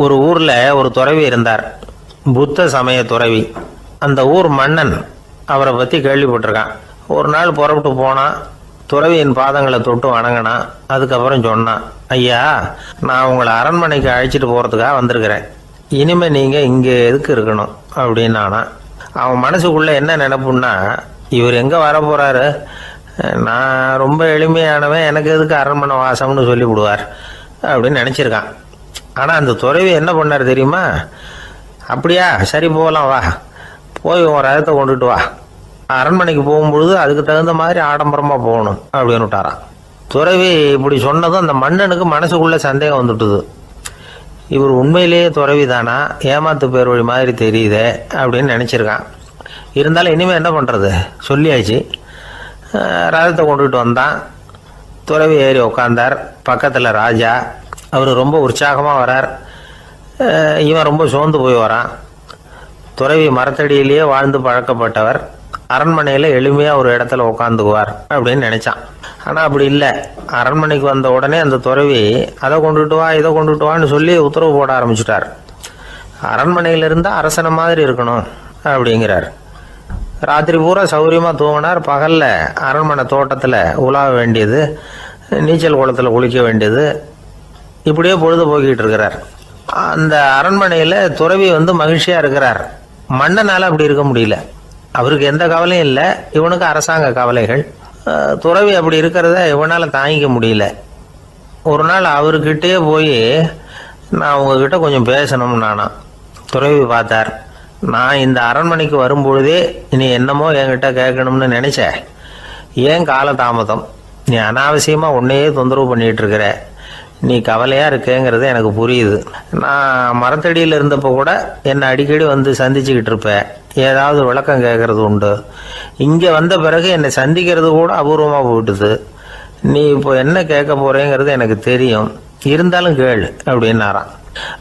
ஒரு ஊர்ல ஒரு துறவி இருந்தார், புத்த சமய துறவி. அந்த ஊர் மன்னன் அவரை பத்தி கேள்விப்பட்டிருக்கான். ஒரு நாள் புறப்பட்டு போனான், துறவியின் பாதங்களை தொட்டு வணங்கினான். அதுக்கப்புறம் சொன்னான், ஐயா, நான் உங்களை அரண்மனைக்கு அழைச்சிட்டு போறதுக்காக வந்திருக்கிறேன். இனிமே நீங்க இங்க எதுக்கு இருக்கணும் அப்படின்னானா. அவன் மனசுக்குள்ள என்ன நினைப்புன்னா, இவர் எங்க வர போறாரு, நான் ரொம்ப எளிமையானவன், எனக்கு எதுக்கு அரண்மனை வாசம்னு சொல்லி விடுவார் அப்படின்னு நினைச்சிருக்கான். ஆனா அந்த துறவி என்ன பண்ணார் தெரியுமா? அப்படியா, சரி போகலாம், வா, போய் உன் ரதத்தை கொண்டுட்டு வா, அரண்மனைக்கு போகும்பொழுது அதுக்கு தகுந்த மாதிரி ஆடம்பரமா போகணும் அப்படின்னு விட்டாரான். துறவி இப்படி சொன்னதும் அந்த மன்னனுக்கு மனசுக்குள்ள சந்தேகம் வந்துட்டுது. இவர் உண்மையிலேயே துறவி தானா, ஏமாத்து பேர் வழி மாதிரி தெரியுதே அப்படின்னு நினைச்சிருக்கான். இருந்தாலும் இனிமே என்ன பண்றது, சொல்லியாச்சு. ரதத்தை கொண்டுட்டு வந்தான். துறவி ஏறி உக்காந்தார். பக்கத்துல ராஜா. அவர் ரொம்ப உற்சாகமா வரார். இவன் ரொம்ப சோர்ந்து போய் வரான். துறவி மரத்தடியிலேயே வாழ்ந்து பழக்கப்பட்டவர், அரண்மனையில எளிமையா ஒரு இடத்துல உட்காந்துக்குவார் அப்படின்னு நினைச்சான். ஆனா அப்படி இல்லை. அரண்மனைக்கு வந்த உடனே அந்த துறவி அதை கொண்டுட்டு வா, இதை கொண்டுட்டு வான்னு சொல்லி உத்தரவு போட ஆரம்பிச்சுட்டார். அரண்மனையில இருந்தா அரசனை மாதிரி இருக்கணும் அப்படிங்கிறார். ராத்திரி பூரா சௌரியமா தூங்கினார். பகல்ல அரண்மனை தோட்டத்துல உலாவ வேண்டியது, நீச்சல் குளத்துல குளிக்க வேண்டியது, இப்படியே பொழுது போக்கிட்டு இருக்கிறார். அந்த அரண்மனையில துறவி மகிழ்ச்சியா இருக்கிறார். மன்னனால அப்படி இருக்க முடியல. அவருக்கு எந்த கவலையும் இல்லை, இவனுக்கு அரசாங்க கவலைகள். துறவி அப்படி இருக்கிறத இவனால தாங்கிக்க முடியல. ஒரு நாள் அவர்கிட்டயே போய், நான் உங்ககிட்ட கொஞ்சம் பேசணும் நானா. துறவி பார்த்தார். நான் இந்த அரண்மனைக்கு வரும்பொழுதே நீ என்னமோ என்கிட்ட கேட்கணும்னு நினைச்ச, ஏன் கால தாமதம், நீ அனாவசியமா உன்னையே தொந்தரவு பண்ணிட்டு இருக்கிற, நீ கவலையா இருக்கேங்கிறது எனக்கு புரியுது. நான் மரத்தடியில் இருந்தப்ப கூட என்னை அடிக்கடி சந்திச்சுக்கிட்டு இருப்ப, ஏதாவது விளக்கம் கேட்கறது உண்டு. இங்க வந்த பிறகு என்னை சந்திக்கிறது கூட அபூர்வமா போயிட்டுது. நீ இப்போ என்ன கேட்க போறேங்கிறது எனக்கு தெரியும், இருந்தாலும் கேளு அப்படின்னாராம்.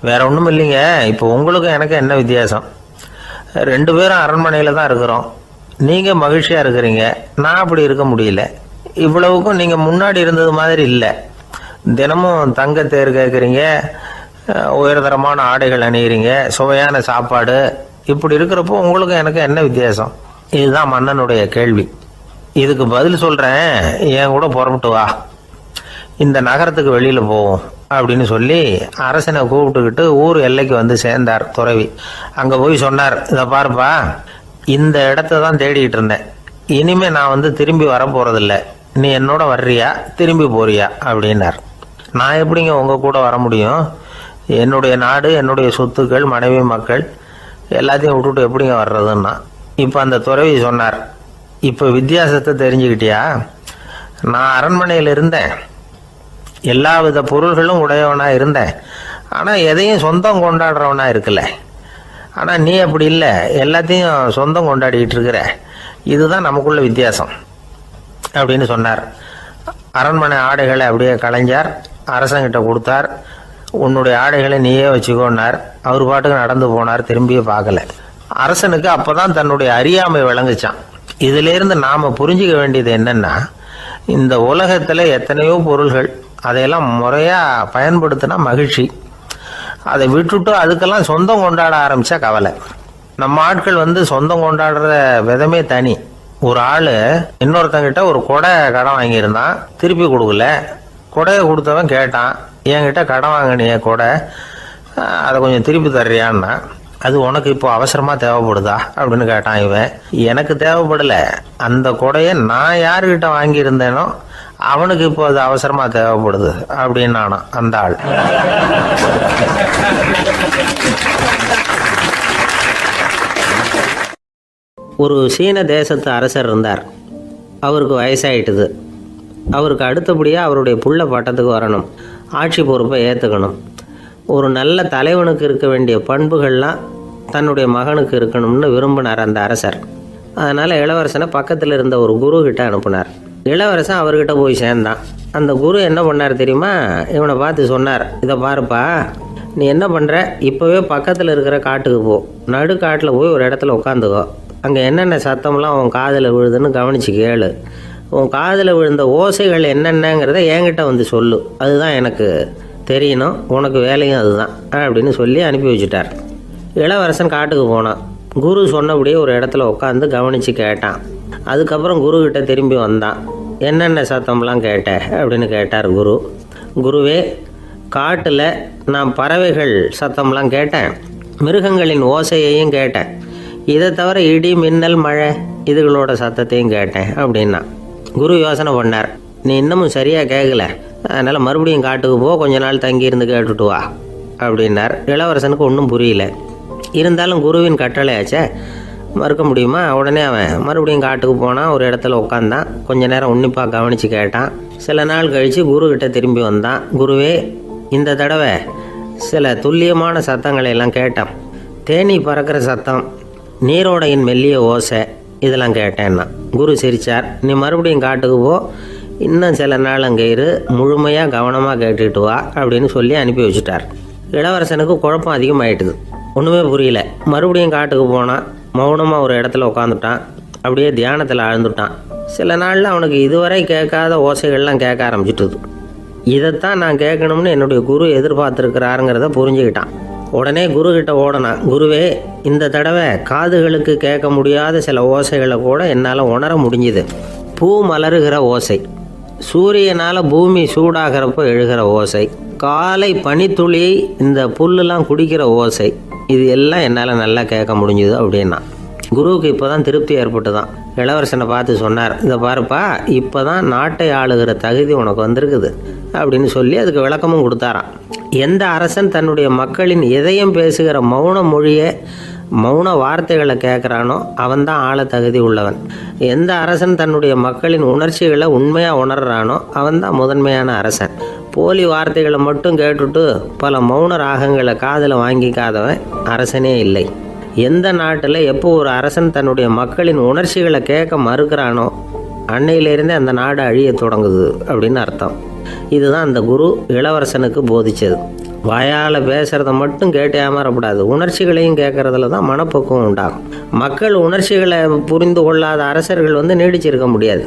வேற ஒண்ணும் இல்லைங்க, இப்போ உங்களுக்கும் எனக்கு என்ன வித்தியாசம்? 2 பேரும் அரண்மனையில தான் இருக்கிறோம். நீங்க மகிழ்ச்சியா இருக்கிறீங்க, நான் அப்படி இருக்க முடியல. இவ்வளவுக்கும் நீங்க முன்னாடி இருந்தது மாதிரி இல்லை. தினமும் தங்க தேர் கேட்குறீங்க, உயர்தரமான ஆடைகள் அணிகிறீங்க, சுவையான சாப்பாடு. இப்படி இருக்கிறப்போ உங்களுக்கு எனக்கு என்ன வித்தியாசம்? இதுதான் மன்னனுடைய கேள்வி. இதுக்கு பதில் சொல்றேன், என் கூட புறப்பட்டு வா, இந்த நகரத்துக்கு வெளியில போவோம் அப்படின்னு சொல்லி அரசனை கூப்பிட்டுக்கிட்டு ஊர் எல்லைக்கு சேர்ந்தார் துறவி. அங்க போய் சொன்னார், இதை பாருப்பா, இந்த இடத்த தான் தேடிட்டு இருந்தேன். இனிமே நான் திரும்பி வர போறதில்ல. நீ என்னோட வர்றியா, திரும்பி போறியா அப்படின்னார். நான் எப்படிங்க உங்க கூட வர முடியும்? என்னுடைய நாடு, என்னுடைய சொத்துக்கள், மனைவி, மக்கள் எல்லாத்தையும் விட்டுட்டு எப்படிங்க வர்றதுன்னா. இப்ப அந்த துறவி சொன்னார், இப்ப வித்தியாசத்தை தெரிஞ்சுக்கிட்டியா? நான் அரண்மனையில் இருந்தேன், எல்லா வித பொருள்களும் உடையவனா இருந்தேன், ஆனா எதையும் சொந்தம் கொண்டாடுறவனா இருக்கல. ஆனா நீ அப்படி இல்லை, எல்லாத்தையும் சொந்தம் கொண்டாடிட்டு இருக்கிற. இதுதான் நமக்குள்ள வித்தியாசம் அப்படின்னு சொன்னார். அரண்மனை ஆடைகளை அப்படியே கலைஞர் அரசங்கிட்ட கொடுத்தார். உன்னுடைய ஆடைகளை நீயே வச்சுக்கோன்னார். அவர் பாட்டுக்கு நடந்து போனார், திரும்பியே பார்க்கல. அரசனுக்கு அப்பதான் தன்னுடைய அறியாமை விளங்குச்சான். இதுல இருந்து நாம புரிஞ்சுக்க வேண்டியது என்னன்னா, இந்த உலகத்துல எத்தனையோ பொருள்கள், அதையெல்லாம் முறையா பயன்படுத்தினா மகிழ்ச்சி. அதை விட்டுட்டு அதுக்கெல்லாம் சொந்தம் கொண்டாட ஆரம்பிச்சா கவலை. நம்ம ஆட்கள் சொந்தம் கொண்டாடுற விதமே தனி. ஒரு ஆளு இன்னொருத்தங்கிட்ட ஒரு கொடை கடன் வாங்கியிருந்தான், திருப்பி கொடுக்கல. கொடையை கொடுத்தவன் கேட்டான், என்கிட்ட கடன் வாங்கினிய கொடை, அதை கொஞ்சம் திருப்பி தர்றியான்னா. அது உனக்கு இப்போ அவசரமா தேவைப்படுதா அப்படின்னு கேட்டான் இவன். எனக்கு தேவைப்படல, அந்த கொடையை நான் யாருக்கிட்ட வாங்கியிருந்தேனோ அவனுக்கு இப்போ அது அவசரமா தேவைப்படுது அப்படின்னானா அந்த ஆள். ஒரு சீன தேசத்து அரசர் இருந்தார். அவருக்கு வயசாயிட்டுது. அவருக்கு அடுத்தபடியாக அவருடைய புள்ள பட்டத்துக்கு வரணும், ஆட்சி பொறுப்பை ஏற்றுக்கணும். ஒரு நல்ல தலைவனுக்கு இருக்க வேண்டிய பண்புகள்லாம் தன்னுடைய மகனுக்கு இருக்கணும்னு விரும்பினார் அந்த அரசர். அதனால் இளவரசனை பக்கத்தில் இருந்த ஒரு குரு கிட்ட அனுப்புனார். இளவரசன் அவர்கிட்ட போய் சேர்ந்தான். அந்த குரு என்ன பண்ணார் தெரியுமா? இவனை பார்த்து சொன்னார், இதை பாருப்பா, நீ என்ன பண்ணுற, இப்போவே பக்கத்தில் இருக்கிற காட்டுக்கு போ, நடு காட்டில் போய் ஒரு இடத்துல உட்காந்துக்கோ. அங்கே என்னென்ன சத்தம்லாம் உன் காதில் விழுதுன்னு கவனித்து கேளு. உன் காதில் விழுந்த ஓசைகள் என்னென்னங்கிறத என்கிட்ட சொல்லு, அதுதான் எனக்கு தெரியணும், உனக்கு வேலையும் அதுதான் அப்படின்னு சொல்லி அனுப்பி வச்சுட்டார். இளவரசன் காட்டுக்கு போனான். குரு சொன்னபடியே ஒரு இடத்துல உட்காந்து கவனித்து கேட்டான். அதுக்கப்புறம் குருக்கிட்ட திரும்பி வந்தான். என்னென்ன சத்தம்லாம் கேட்ட அப்படின்னு கேட்டார் குரு. குருவே, காட்டில் நான் பறவைகள் சத்தம்லாம் கேட்டேன், மிருகங்களின் ஓசையையும் கேட்டேன், இதை தவிர இடி மின்னல் மழை இதுகளோட சத்தத்தையும் கேட்டேன் அப்படின்னா. குரு யோசனை பண்ணார், நீ இன்னமும் சரியாக கேட்கல, அதனால் மறுபடியும் காட்டுக்கு போ, கொஞ்ச நாள் தங்கியிருந்து கேட்டுட்டு வா அப்படின்னார். இளவரசனுக்கு ஒன்றும் புரியல. இருந்தாலும் குருவின் கட்டளையாச்சே, மறுக்க முடியுமா? உடனே அவன் மறுபடியும் காட்டுக்கு போனான். ஒரு இடத்துல உட்காந்தான். கொஞ்ச நேரம் உன்னிப்பாக கவனித்து கேட்டான். சில நாள் கழித்து குருக்கிட்ட திரும்பி வந்தான். குருவே, இந்த தடவை சில துல்லியமான சத்தங்களை எல்லாம் கேட்டான். தேனி பறக்கிற சத்தம், நீரோடையின் மெல்லிய ஓசை, இதெல்லாம் கேட்டேன்னா. குரு சிரித்தார். நீ மறுபடியும் காட்டுக்கு போ, இன்னும் சில நாள் அங்கே இரு, முழுமையாக கவனமாக கேட்டுட்டு வா அப்படின்னு சொல்லி அனுப்பி வச்சுட்டார். இளவரசனுக்கு குழப்பம் அதிகமாயிட்டுது. ஒன்றுமே புரியல. மறுபடியும் காட்டுக்கு போனான். மௌனமாக ஒரு இடத்துல உட்காந்துட்டான். அப்படியே தியானத்தில் ஆழ்ந்துட்டான். சில நாளில் அவனுக்கு இதுவரை கேட்காத ஓசைகள்லாம் கேட்க ஆரம்பிச்சிட்டுது. இதைத்தான் நான் கேட்கணும்னு என்னுடைய குரு எதிர்பார்த்துருக்கிறாருங்கிறத புரிஞ்சுக்கிட்டான். உடனே குருக்கிட்ட ஓடனான். குருவே, இந்த தடவை காதுகளுக்கு கேட்க முடியாத சில ஓசைகளை கூட என்னால் உணர முடிஞ்சுது. பூ மலருகிற ஓசை, சூரியனால் பூமி சூடாகிறப்போ எழுகிற ஓசை, காலை பனித்துளி இந்த புல்லுலாம் குடிக்கிற ஓசை, இது எல்லாம் என்னால் நல்லா கேட்க முடிஞ்சுது அப்படின்னா. குருவுக்கு இப்போ தான் திருப்தி ஏற்பட்டு தான். இளவரசனை பார்த்து சொன்னார், இதை பாருப்பா, இப்போ தான் நாட்டை ஆளுகிற தகுதி உனக்கு வந்திருக்குது அப்படின்னு சொல்லி அதுக்கு விளக்கமும் கொடுத்தாராம். எந்த அரசன் தன்னுடைய மக்களின் இதயம் பேசுகிற மௌன மொழியை, மௌன வார்த்தைகளை கேட்குறானோ அவன்தான் ஆள தகுதி உள்ளவன். எந்த அரசன் தன்னுடைய மக்களின் உணர்ச்சிகளை உண்மையாக உணர்றானோ அவன்தான் முதன்மையான அரசன். போலி வார்த்தைகளை மட்டும் கேட்டுட்டு பல மௌன ராகங்களை காதில் வாங்கிக்காதவன் அரசனே இல்லை. எந்த நாட்டில் எப்போ ஒரு அரசன் தன்னுடைய மக்களின் உணர்ச்சிகளை கேட்க மறுக்கிறானோ அன்னையிலேருந்தே அந்த நாடு அழிய தொடங்குது அப்படின்னு அர்த்தம். இதுதான் அந்த குரு இளவரசனுக்கு போதிச்சது. வாயால் பேசுகிறத மட்டும் கேட்டு ஏமாறக்கூடாது, உணர்ச்சிகளையும் கேட்கறதுல தான் மனப்பக்குவம் உண்டாகும். மக்கள் உணர்ச்சிகளை புரிந்து கொள்ளாத அரசர்கள் நீடிச்சிருக்க முடியாது.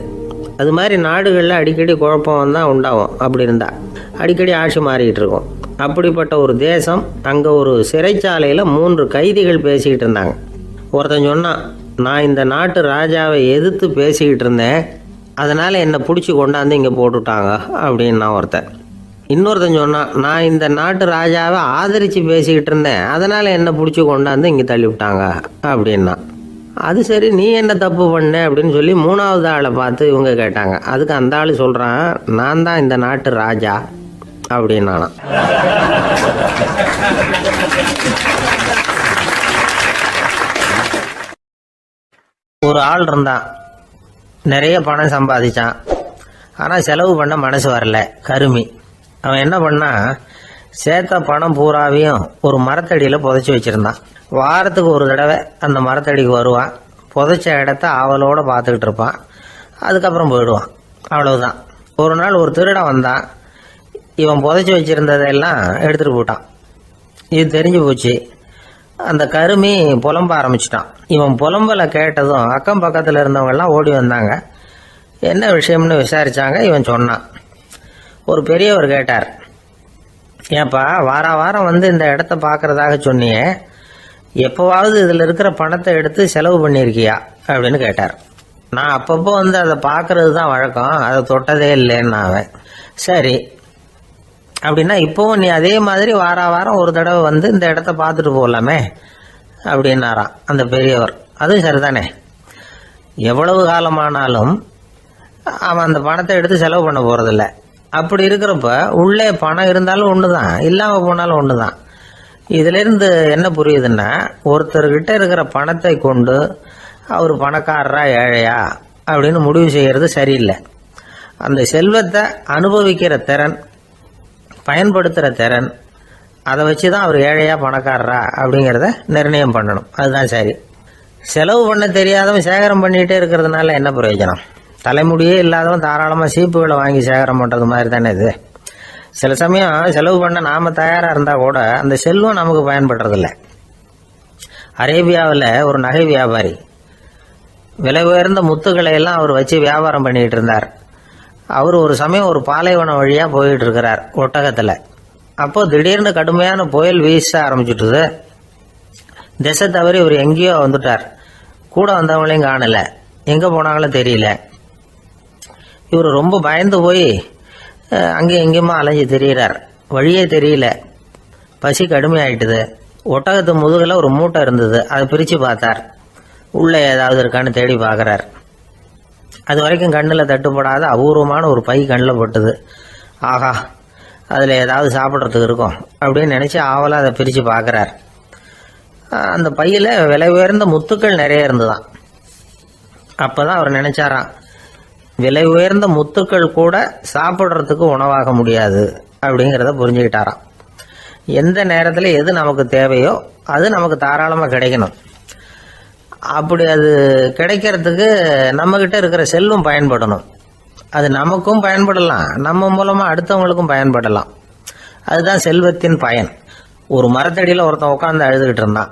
அது மாதிரி நாடுகளில் அடிக்கடி குழப்பம் தான் உண்டாகும். அப்படி இருந்தால் அடிக்கடி ஆட்சி மாறிக்கிட்டு இருக்கும். அப்படிப்பட்ட ஒரு தேசம், அங்கே ஒரு சிறைச்சாலையில் 3 கைதிகள் பேசிக்கிட்டு இருந்தாங்க. ஒருத்தன் சொன்னான், நான் இந்த நாட்டு ராஜாவை எதிர்த்து பேசிக்கிட்டு இருந்தேன், அதனால் என்னை பிடிச்சி கொண்டாந்து இங்கே போட்டுட்டாங்க அப்படின்னா ஒருத்தன். இன்னொருத்தன் சொன்னான், நான் இந்த நாட்டு ராஜாவை ஆதரித்து பேசிக்கிட்டு இருந்தேன், அதனால் என்னை பிடிச்சி கொண்டாந்து இங்கே தள்ளி விட்டாங்க அப்படின்னா. அது சரி, நீ என்ன தப்பு பண்ண அப்படின்னு சொல்லி 3வது ஆளை பார்த்து இவங்க கேட்டாங்க. அதுக்கு அந்த ஆள் சொல்கிறான், நான் தான் இந்த நாட்டு ராஜா அப்படின்னானா. ஒரு ஆள் இருந்தான், நிறைய பணம் சம்பாதிச்சான், ஆனால் செலவு பண்ண மனசு வரல, கருமி. அவன் என்ன பண்ணா, சேர்த்த பணம் பூராவையும் ஒரு மரத்தடியில் புதைச்சி வச்சுருந்தான். வாரத்துக்கு ஒரு தடவை அந்த மரத்தடிக்கு வருவான், புதைச்ச இடத்த ஆவலோடு பார்த்துக்கிட்டு இருப்பான், அதுக்கப்புறம் போயிடுவான். அவ்வளவுதான். ஒரு நாள் ஒரு திருடன் வந்தான். இவன் புதைச்சி வச்சுருந்ததெல்லாம் எடுத்துகிட்டு போட்டான். இது தெரிஞ்சு போச்சு. அந்த கருமி புலம்ப ஆரம்பிச்சிட்டான். இவன் புலம்பலை கேட்டதும் அக்கம் பக்கத்தில் இருந்தவங்கெல்லாம் ஓடி வந்தாங்க. என்ன விஷயம்னு விசாரித்தாங்க. இவன் சொன்னான். ஒரு பெரியவர் கேட்டார், ஏப்பா, வாரம் இந்த இடத்த பார்க்குறதாக சொன்னியே, எப்போவாவது இதில் இருக்கிற பணத்தை எடுத்து செலவு பண்ணியிருக்கியா அப்படின்னு கேட்டார். நான் அப்பப்போ அதை பார்க்கறது தான் வழக்கம், அதை தொட்டதே இல்லைன்னு அவன். சரி, அப்படின்னா இப்போவும் நீ அதே மாதிரி வாரம் ஒரு தடவை இந்த இடத்த பார்த்துட்டு போகலாமே அப்படின்னாராம் அந்த பெரியவர். அதுவும் சரிதானே, எவ்வளவு காலமானாலும் அவன் அந்த பணத்தை எடுத்து செலவு பண்ண போகிறதில்ல. அப்படி இருக்கிறப்ப உள்ளே பணம் இருந்தாலும் ஒன்று தான், இல்லாமல் போனாலும் ஒன்று தான். இதிலிருந்து என்ன புரியுதுன்னா, ஒருத்தர்கிட்ட இருக்கிற பணத்தை கொண்டு அவர் பணக்காரரா ஏழையா அப்படின்னு முடிவு செய்கிறது சரியில்லை. அந்த செல்வத்தை அனுபவிக்கிற திறன், பயன்படுத்துகிற திறன், அதை வச்சு தான் அவர் ஏழையா பணக்காரரா அப்படிங்கிறத நிர்ணயம் பண்ணணும். அதுதான் சரி. செலவு பண்ண தெரியாதவன் சேகரம் பண்ணிகிட்டே இருக்கிறதுனால என்ன பிரயோஜனம்? தலைமுடியே இல்லாதவன் தாராளமாக சீப்புகளை வாங்கி சேகரம் பண்ணுறது மாதிரி தானே இது. சில சமயம் செலவு பண்ண நாம் தயாராக இருந்தால் கூட அந்த செல்வம் நமக்கு பயன்படுறதில்ல. அரேபியாவில் ஒரு நகை வியாபாரி விலை உயர்ந்த முத்துக்களை எல்லாம் அவர் வச்சு வியாபாரம் பண்ணிகிட்டு இருந்தார். அவர் ஒரு சமயம் ஒரு பாலைவனம் வழியாக போயிட்டு இருக்கிறார் ஒட்டகத்தில். அப்போ திடீர்னு கடுமையான புயல் வீச ஆரம்பிச்சுட்டுது. திசை தவறி இவர் எங்கேயோ வந்துட்டார். கூட வந்தவங்களையும் காணல, எங்க போனாங்களோ தெரியல. இவர் ரொம்ப பயந்து போய் அங்கேயும் எங்கேயுமா அலைஞ்சு தெரிகிறார். வழியே தெரியல. பசி கடுமையாயிட்டுது. ஒட்டகத்து முதுகில் ஒரு மூட்டை இருந்தது. அதை பிரித்து பார்த்தார். உள்ளே ஏதாவது இருக்கான்னு தேடி பார்க்குறார். அது வரைக்கும் கண்ணில் தட்டுப்படாத அபூர்வமான ஒரு பை கண்ணில் பட்டுது. ஆஹா, அதில் ஏதாவது சாப்பிட்றதுக்கு இருக்கும் அப்படின்னு நினச்சி ஆவலாக அதை பிரித்து பார்க்குறார். அந்த பையில் விலை உயர்ந்த முத்துக்கள் நிறைய இருந்துதான். அப்போ தான் அவர் நினச்சாராம், விலை உயர்ந்த முத்துக்கள் கூட சாப்பிட்றதுக்கு உணவாக முடியாது அப்படிங்கிறத புரிஞ்சுக்கிட்டாராம். எந்த நேரத்தில் எது நமக்கு தேவையோ அது நமக்கு தாராளமாக கிடைக்கணும். அப்படி அது கிடைக்கிறதுக்கு நம்மக்கிட்ட இருக்கிற செல்வம் பயன்படணும். அது நமக்கும் பயன்படலாம், நம்ம மூலமாக அடுத்தவங்களுக்கும் பயன்படலாம். அதுதான் செல்வத்தின் பயன். ஒரு மரத்தடியில் ஒருத்தன் உட்காந்து அழுதுகிட்டு இருந்தான்.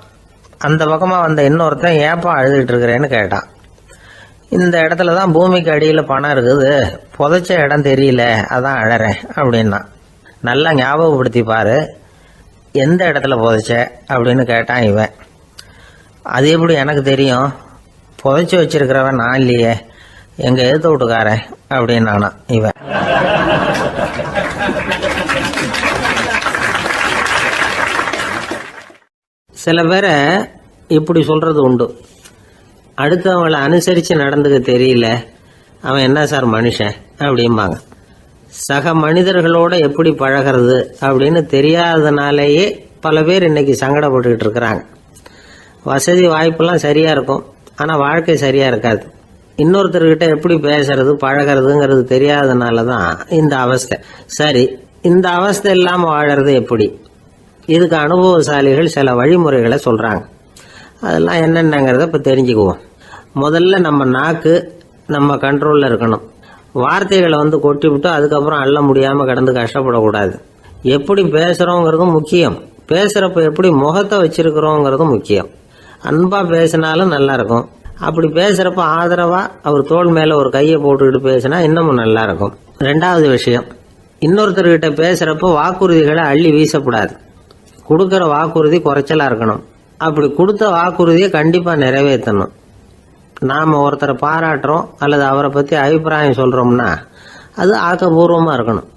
அந்த பக்கமாக வந்த இன்னொருத்தன் ஏப்பா அழுதுகிட்டு இருக்கிறேன்னு கேட்டான். இந்த இடத்துல தான் பூமிக்கு அடியில் பணம் இருக்குது, புதைச்ச இடம் தெரியல, அதான் அழறேன் அப்படின்னா. நல்லா ஞாபகப்படுத்தி பாரு, எந்த இடத்துல புதைச்ச அப்படின்னு கேட்டான் இவன். அது எப்படி எனக்கு தெரியும், புதைச்சி வச்சிருக்கிறவன் நான் இல்லையே, எங்கள் எழுத்து வீட்டுக்காரன் அப்படின்னானா இவன். சில பேரை இப்படி சொல்றது உண்டு, அடுத்தவங்களை அனுசரித்து நடந்துக்க தெரியல, அவன் என்ன சார் மனுஷன் அப்படிம்பாங்க. சக மனிதர்களோட எப்படி பழகிறது அப்படின்னு தெரியாதனாலேயே பல பேர் இன்னைக்கு சங்கடப்பட்டுக்கிட்டு இருக்கிறாங்க. வசதி வாய்ப்பெல்லாம் சரியாக இருக்கும், ஆனால் வாழ்க்கை சரியாக இருக்காது. இன்னொருத்தர்கிட்ட எப்படி பேசுறது பழகிறதுங்கிறது தெரியாதனால தான் இந்த அவஸ்தை. சரி, இந்த அவஸ்தை இல்லாமல் வாழறது எப்படி? இதுக்கு அனுபவசாலிகள் சில வழிமுறைகளை சொல்கிறாங்க. அதெல்லாம் என்னென்னங்கிறத இப்போ தெரிஞ்சுக்குவோம். முதல்ல நம்ம நாக்கு நம்ம கண்ட்ரோலில் இருக்கணும். வார்த்தைகளை கொட்டிவிட்டு அதுக்கப்புறம் அள்ள முடியாமல் கடந்து கஷ்டப்படக்கூடாது. எப்படி பேசுகிறோங்கிறதும் முக்கியம், பேசுகிறப்ப எப்படி முகத்தை வச்சிருக்கிறோங்கிறதும் முக்கியம். அன்பாக பேசினாலும் நல்லா இருக்கும். அப்படி பேசுகிறப்ப ஆதரவாக அவர் தோள் மேலே ஒரு கையை போட்டுக்கிட்டு பேசினா இன்னமும் நல்லா இருக்கும். ரெண்டாவது விஷயம், இன்னொருத்தர்கிட்ட பேசுகிறப்போ வாக்குறுதிகளை அள்ளி வீசக்கூடாது. கொடுக்குற வாக்குறுதி குறைச்சலாக இருக்கணும். அப்படி கொடுத்த வாக்குறுதியை கண்டிப்பாக நிறைவேற்றணும். நாம் ஒருத்தரை பாராட்டுறோம் அல்லது அவரை பற்றி அபிப்பிராயம் சொல்கிறோம்னா அது ஆக்கப்பூர்வமாக இருக்கணும்.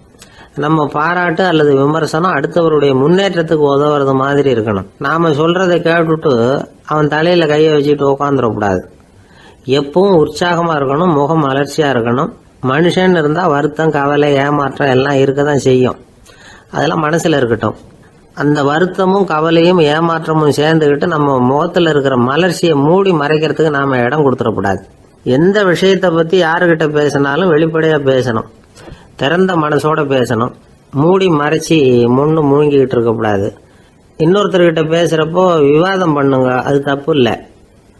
நம்ம பாராட்டு அல்லது விமர்சனம் அடுத்தவருடைய முன்னேற்றத்துக்கு உதவுறது மாதிரி இருக்கணும். நாம் சொல்கிறத கேட்டுட்டு அவன் தலையில் கையை வச்சுட்டு உட்காந்துடக்கூடாது. எப்பவும் உற்சாகமாக இருக்கணும், முகம் மலர்ச்சியாக இருக்கணும். மனுஷன் இருந்தால் வருத்தம், கவலை, ஏமாற்றம் எல்லாம் இருக்க தான் செய்யும். அதெல்லாம் மனசில் இருக்கட்டும். அந்த வருத்தமும் கவலையும் ஏமாற்றமும் சேர்ந்துக்கிட்டு நம்ம முகத்தில் இருக்கிற மலர்ச்சியை மூடி மறைக்கிறதுக்கு நாம் இடம் கொடுத்துடக்கூடாது. எந்த விஷயத்தை பற்றி யாருக்கிட்ட பேசினாலும் வெளிப்படையாக பேசணும், திறந்த மனசோட பேசணும். மூடி மறைச்சி முன்னு முழுங்கிக்கிட்டு இருக்கக்கூடாது. இன்னொருத்தர்கிட்ட பேசுகிறப்போ விவாதம் பண்ணுங்க, அது தப்பு இல்லை.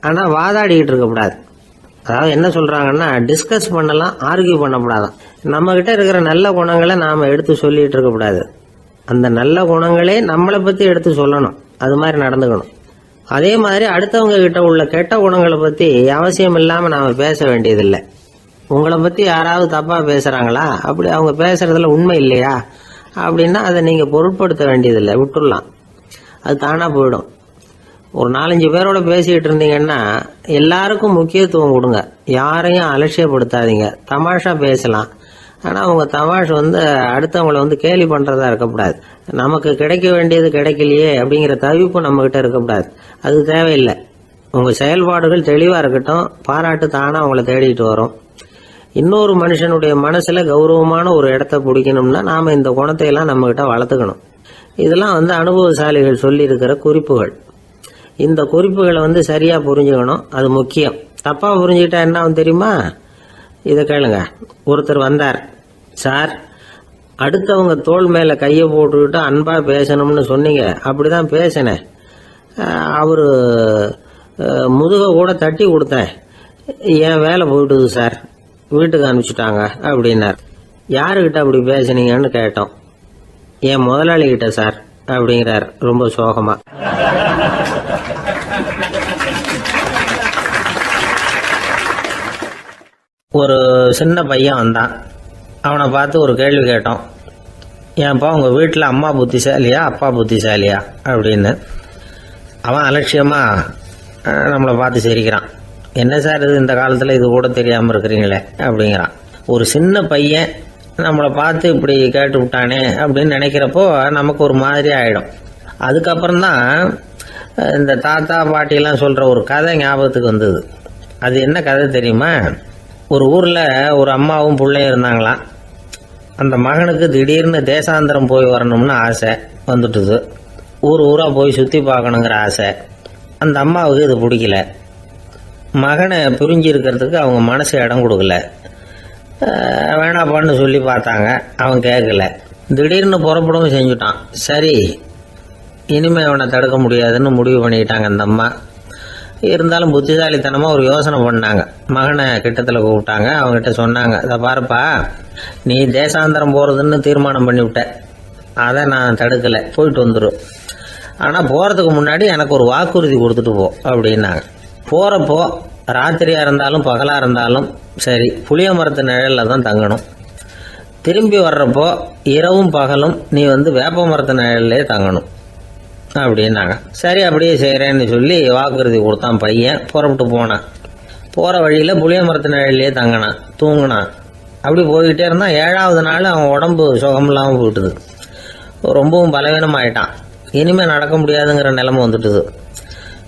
ஆனால் வாதாடிக்கிட்டு இருக்கக்கூடாது. அதாவது என்ன சொல்கிறாங்கன்னா, டிஸ்கஸ் பண்ணலாம், ஆர்கியூ பண்ணக்கூடாதான். நம்மக்கிட்ட இருக்கிற நல்ல குணங்களை நாம் எடுத்து சொல்லிகிட்டு இருக்கக்கூடாது. அந்த நல்ல குணங்களே நம்மளை பற்றி எடுத்து சொல்லணும், அது மாதிரி நடந்துக்கணும். அதே மாதிரி அடுத்தவங்க கிட்ட உள்ள கெட்ட குணங்களை பற்றி அவசியம் இல்லாமல் நாம் பேச வேண்டியதில்லை. உங்களை பற்றி யாராவது தப்பாக பேசுகிறாங்களா, அப்படி அவங்க பேசுகிறதுல உண்மை இல்லையா அப்படின்னா அதை நீங்கள் பொருட்படுத்த வேண்டியதில்லை, விட்டுடலாம். அது தானாக போயிடும். ஒரு 4-5 பேரோட பேசிக்கிட்டு இருந்தீங்கன்னா எல்லாருக்கும் முக்கியத்துவம் கொடுங்க, யாரையும் அலட்சியப்படுத்தாதீங்க. தமாஷா பேசலாம், ஆனால் அவங்க தமாஷ் அடுத்தவங்களை கேலி பண்ணுறதா இருக்கக்கூடாது. நமக்கு கிடைக்க வேண்டியது கிடைக்கலையே அப்படிங்கிற தவிப்பு நம்மக்கிட்ட இருக்கக்கூடாது, அது தேவையில்லை. உங்கள் செயல்பாடுகள் தெளிவாக இருக்கட்டும், பாராட்டு தானாக அவங்கள தேடிட்டு வரும். இன்னொரு மனுஷனுடைய மனசில் கௌரவமான ஒரு இடத்த பிடிக்கணும்னா நாம் இந்த குணத்தையெல்லாம் நம்மக்கிட்ட வளர்த்துக்கணும். இதெல்லாம் அனுபவசாலிகள் சொல்லியிருக்கிற குறிப்புகள். இந்த குறிப்புகளை சரியாக புரிஞ்சுக்கணும், அது முக்கியம். தப்பாக புரிஞ்சுக்கிட்டா என்ன ஆகும் தெரியுமா? இதை கேளுங்க. ஒருத்தர் வந்தார், சார் அடுத்தவங்க தோள் மேலே கையை போட்டுக்கிட்டு அன்பாக பேசணும்னு சொன்னீங்க, அப்படிதான் பேசினேன். அவர் முதுக கூட தட்டி கொடுத்தேன், என் வேலை போயிட்டுது சார், வீட்டுக்கு அனுப்பிச்சிட்டாங்க அப்படின்னார். யாருக்கிட்ட அப்படி பேசுனீங்கன்னு கேட்டோம். என் முதலாளிகிட்ட சார் அப்படிங்கிறார் ரொம்ப சோகமா. ஒரு சின்ன பையன் வந்தான். அவனை பார்த்து ஒரு கேள்வி கேட்டோம். ஏன்ப்பா உங்கள் வீட்டில் அம்மா புத்திசாலியா அப்பா புத்திசாலியா அப்படின்னு. அவன் அலட்சியமாக நம்மளை பார்த்து சிரிக்கிறான். என்ன சார் இது, இந்த காலத்தில் இது கூட தெரியாமல் இருக்கிறீங்களே அப்படிங்கிறான். ஒரு சின்ன பையன் நம்மளை பார்த்து இப்படி கேட்டு விட்டானே அப்படின்னு நினைக்கிறப்போ நமக்கு ஒரு மாதிரி ஆகிடும். அதுக்கப்புறம்தான் இந்த தாத்தா பாட்டிலாம் சொல்கிற ஒரு கதை ஞாபகத்துக்கு வந்தது. அது என்ன கதை தெரியுமா? ஒரு ஊரில் ஒரு அம்மாவும் பிள்ளையும் இருந்தாங்களாம். அந்த மகனுக்கு திடீர்னு தேசாந்திரம் போய் வரணும்னு ஆசை வந்துட்டுது. ஊராக போய் சுற்றி பார்க்கணுங்கிற ஆசை. அந்த அம்மாவுக்கு இது பிடிக்கல. மகனை பிரிஞ்சு இருக்கிறதுக்கு அவங்க மனசு இடம் கொடுக்கல. வேணாப்பான்னு சொல்லி பார்த்தாங்க, அவன் கேட்கல. திடீர்னு புறப்படவும் செஞ்சுட்டான். சரி, இனிமேல் அவனை தடுக்க முடியாதுன்னு முடிவு பண்ணிக்கிட்டாங்க அந்த அம்மா. இருந்தாலும் புத்திசாலித்தனமாக ஒரு யோசனை பண்ணாங்க. மகனை கிட்டத்தில் கூப்பிட்டாங்க. அவங்ககிட்ட சொன்னாங்க, இதை பாருப்பா, நீ தேசாந்திரம் போகிறதுன்னு தீர்மானம் பண்ணிவிட்ட, அதை நான் தடுக்கலை, போயிட்டு வந்துடும். ஆனால் போகிறதுக்கு முன்னாடி எனக்கு ஒரு வாக்குறுதி கொடுத்துட்டு போ அப்படின்னாங்க. போகிறப்போ ராத்திரியாக இருந்தாலும் பகலாக இருந்தாலும் சரி, புளிய மரத்து நிழலில் தான் தங்கணும். திரும்பி வர்றப்போ இரவும் பகலும் நீ வேப்ப மரத்து நிழல்லே தங்கணும் அப்படின்னாங்க. சரி, அப்படியே செய்கிறேன்னு சொல்லி வாக்குறுதி கொடுத்தான் பையன். புறப்பட்டு போனான். போகிற வழியில் புளிய மரத்து நிழல்லே தங்கினான், தூங்கினான். அப்படி போய்கிட்டே இருந்தான். 7வது நாள் அவன் உடம்பு சுகமில்லாமல் போயிட்டுது. ரொம்பவும் பலவீனமாயிட்டான். இனிமேல் நடக்க முடியாதுங்கிற நிலைமை வந்துட்டுது.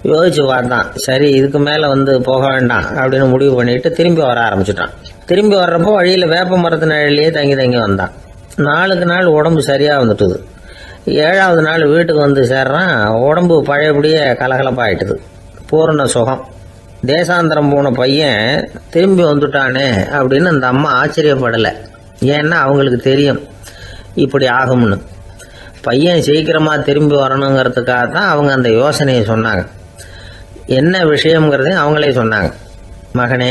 யோசிச்சு பார்த்தான். சரி, இதுக்கு மேலே போக வேண்டாம் அப்படின்னு முடிவு பண்ணிட்டு திரும்பி வர ஆரம்பிச்சுட்டான். திரும்பி வர்றப்போ வழியில் வேப்ப மரத்து நிழல்லையே தங்கி வந்தான். நாளுக்கு நாள் உடம்பு சரியாக வந்துட்டுது. 7வது நாள் வீட்டுக்கு சேர்றான். உடம்பு பழையபடியே கலகலப்பாயிட்டுது. பூரண சுகம். தேசாந்திரம் போன பையன் திரும்பி வந்துட்டானே அப்படின்னு அந்த அம்மா ஆச்சரியப்படலை. ஏன்னா அவங்களுக்கு தெரியும் இப்படி ஆகும்னு. பையன் சீக்கிரமாக திரும்பி வரணுங்கிறதுக்காக தான் அவங்க அந்த யோசனையை சொன்னாங்க. என்ன விஷயங்கிறதையும் அவங்களே சொன்னாங்க. மகனே,